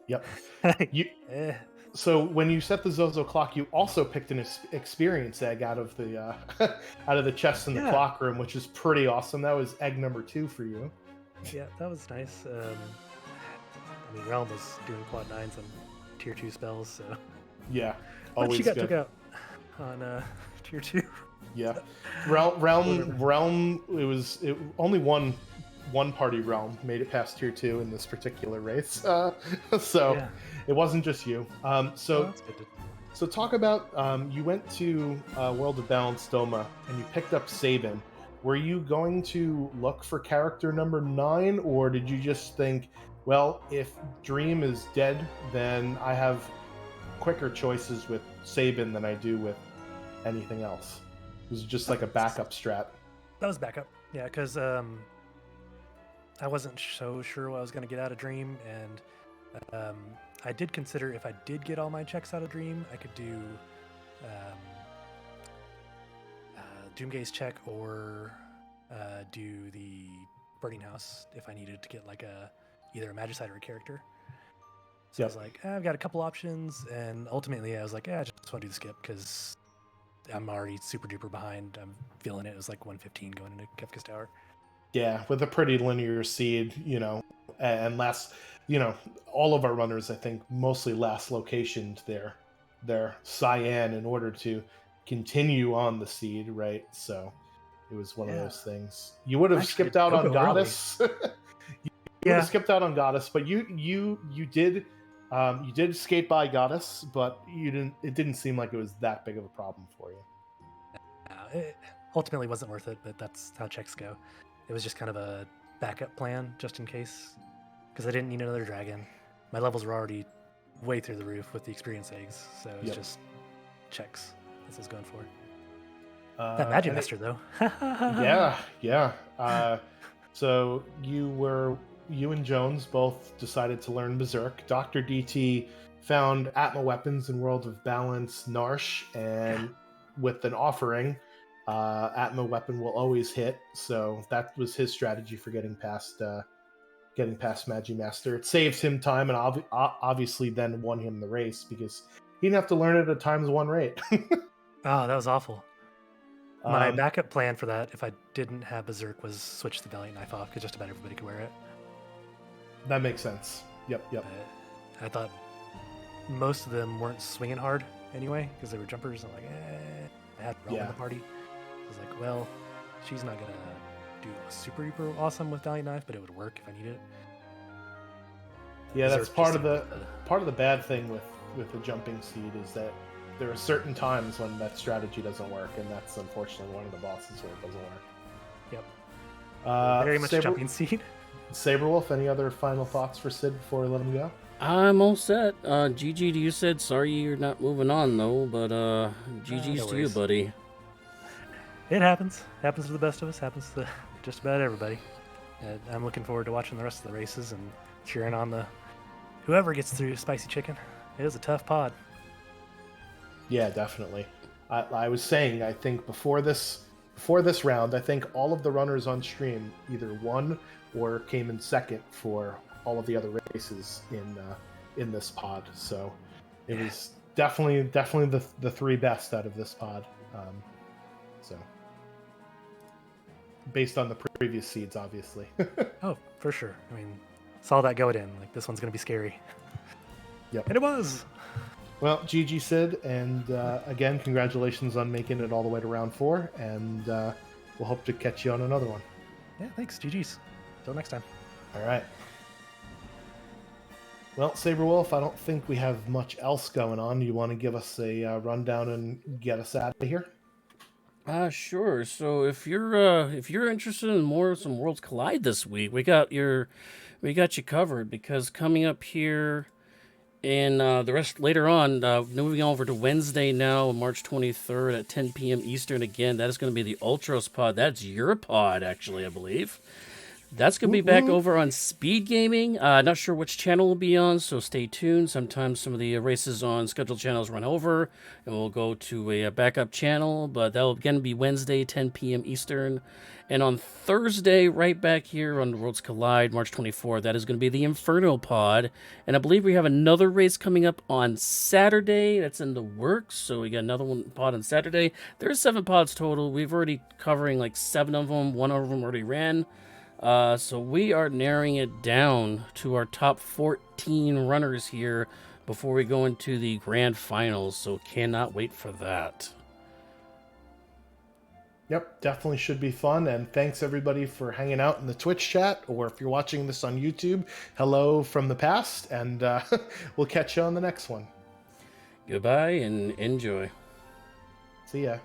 Yep. You, So when you set the Zozo clock, you also picked an experience egg out of the out of the chest in the clock room, which is pretty awesome. That was egg number 2 for you. Yeah, that was nice. I mean, Realm was doing quad 9s on tier 2 spells, so yeah, but always she got good. took out on tier 2. Yeah, realm. Only one party realm made it past tier 2 in this particular race, so yeah. It wasn't just you. So talk about you went to World of Balance Doma and you picked up Sabin. Were you going to look for character number 9, or did you just think, well, if Dream is dead, then I have quicker choices with Sabin than I do with anything else? It was just like a backup strat. That was backup, yeah, because I wasn't so sure what I was going to get out of Dream, and I did consider if I did get all my checks out of Dream, I could do Doomgaze check or do the Burning House if I needed to get like either a Magicite or a character. So I was like, I've got a couple options, and ultimately I was like, I just want to do the skip because I'm already super duper behind. I'm feeling it. It was like 115 going into Kefka's Tower. Yeah, with a pretty linear seed, and last, all of our runners, I think, mostly last locationed their cyan in order to continue on the seed, right? So it was one of those things. You would have skipped out on Goddess. You would have skipped out on Goddess, but you did skate by Goddess, but you didn't. It didn't seem like it was that big of a problem for you. It ultimately wasn't worth it, but that's how checks go. It was just kind of a backup plan, just in case, because I didn't need another dragon. My levels were already way through the roof with the experience eggs, so it was just checks. That's what I was going for. That Magic Master, though. Yeah. So you and Jones both decided to learn Berserk. Dr. DT found Atma weapons in World of Balance Narsh, and with an offering, Atma weapon will always hit. So that was his strategy for getting past Magi Master. It saved him time and obviously then won him the race because he didn't have to learn it at a ×1 rate. Oh, that was awful. My backup plan for that, if I didn't have Berserk, was switch the Valiant Knife off because just about everybody could wear it. That makes sense. Yep. I thought most of them weren't swinging hard anyway because they were jumpers. I'm like, I had Realm in the party. I was like, well, she's not gonna do super duper awesome with Valiant Knife, but it would work if I need it. Yeah, that's part of the bad thing with the jumping seed is that there are certain times when that strategy doesn't work, and that's unfortunately one of the bosses where it doesn't work. Yep. Very much jumping seed. Saberwolf, any other final thoughts for Sid before we let him go? I'm all set. GG to you, Sid. Sorry you're not moving on, though, but GG's to you, buddy. It happens. Happens to the best of us. Happens to just about everybody. I'm looking forward to watching the rest of the races and cheering on whoever gets through Spicy Chicken. It is a tough pod. Yeah, definitely. I was saying, I think before this round, I think all of the runners on stream either won or came in second for all of the other races in this pod. So it was definitely the 3 best out of this pod. So based on the previous seeds, obviously. Oh, for sure. I mean, saw that going in. Like, this one's gonna be scary. Yep. And it was. Well, GG Sid, and again, congratulations on making it all the way to round 4, and we'll hope to catch you on another one. Yeah, thanks. GG's. Till next time. All right. Well, Saberwolf, I don't think we have much else going on. You want to give us a rundown and get us out of here? Sure. So if you're interested in more some Worlds Collide this week, we got you covered because coming up here and the rest later on, moving over to Wednesday now, March 23rd at 10 p.m. Eastern again. That is going to be the Ultros pod. That's your pod, actually, I believe. That's going to be back over on Speed Gaming. Not sure which channel will be on, so stay tuned. Sometimes some of the races on scheduled channels run over, and we'll go to a backup channel. But that'll again be Wednesday, 10 p.m. Eastern. And on Thursday, right back here on Worlds Collide, March 24th, that is going to be the Inferno Pod. And I believe we have another race coming up on Saturday. That's in the works, so we got another one pod on Saturday. There's 7 pods total. We've already covering like 7 of them. 1 of them already ran. So we are narrowing it down to our top 14 runners here before we go into the grand finals. So cannot wait for that. Yep, definitely should be fun. And thanks everybody for hanging out in the Twitch chat, or if you're watching this on YouTube, hello from the past, and we'll catch you on the next one. Goodbye and enjoy. See ya.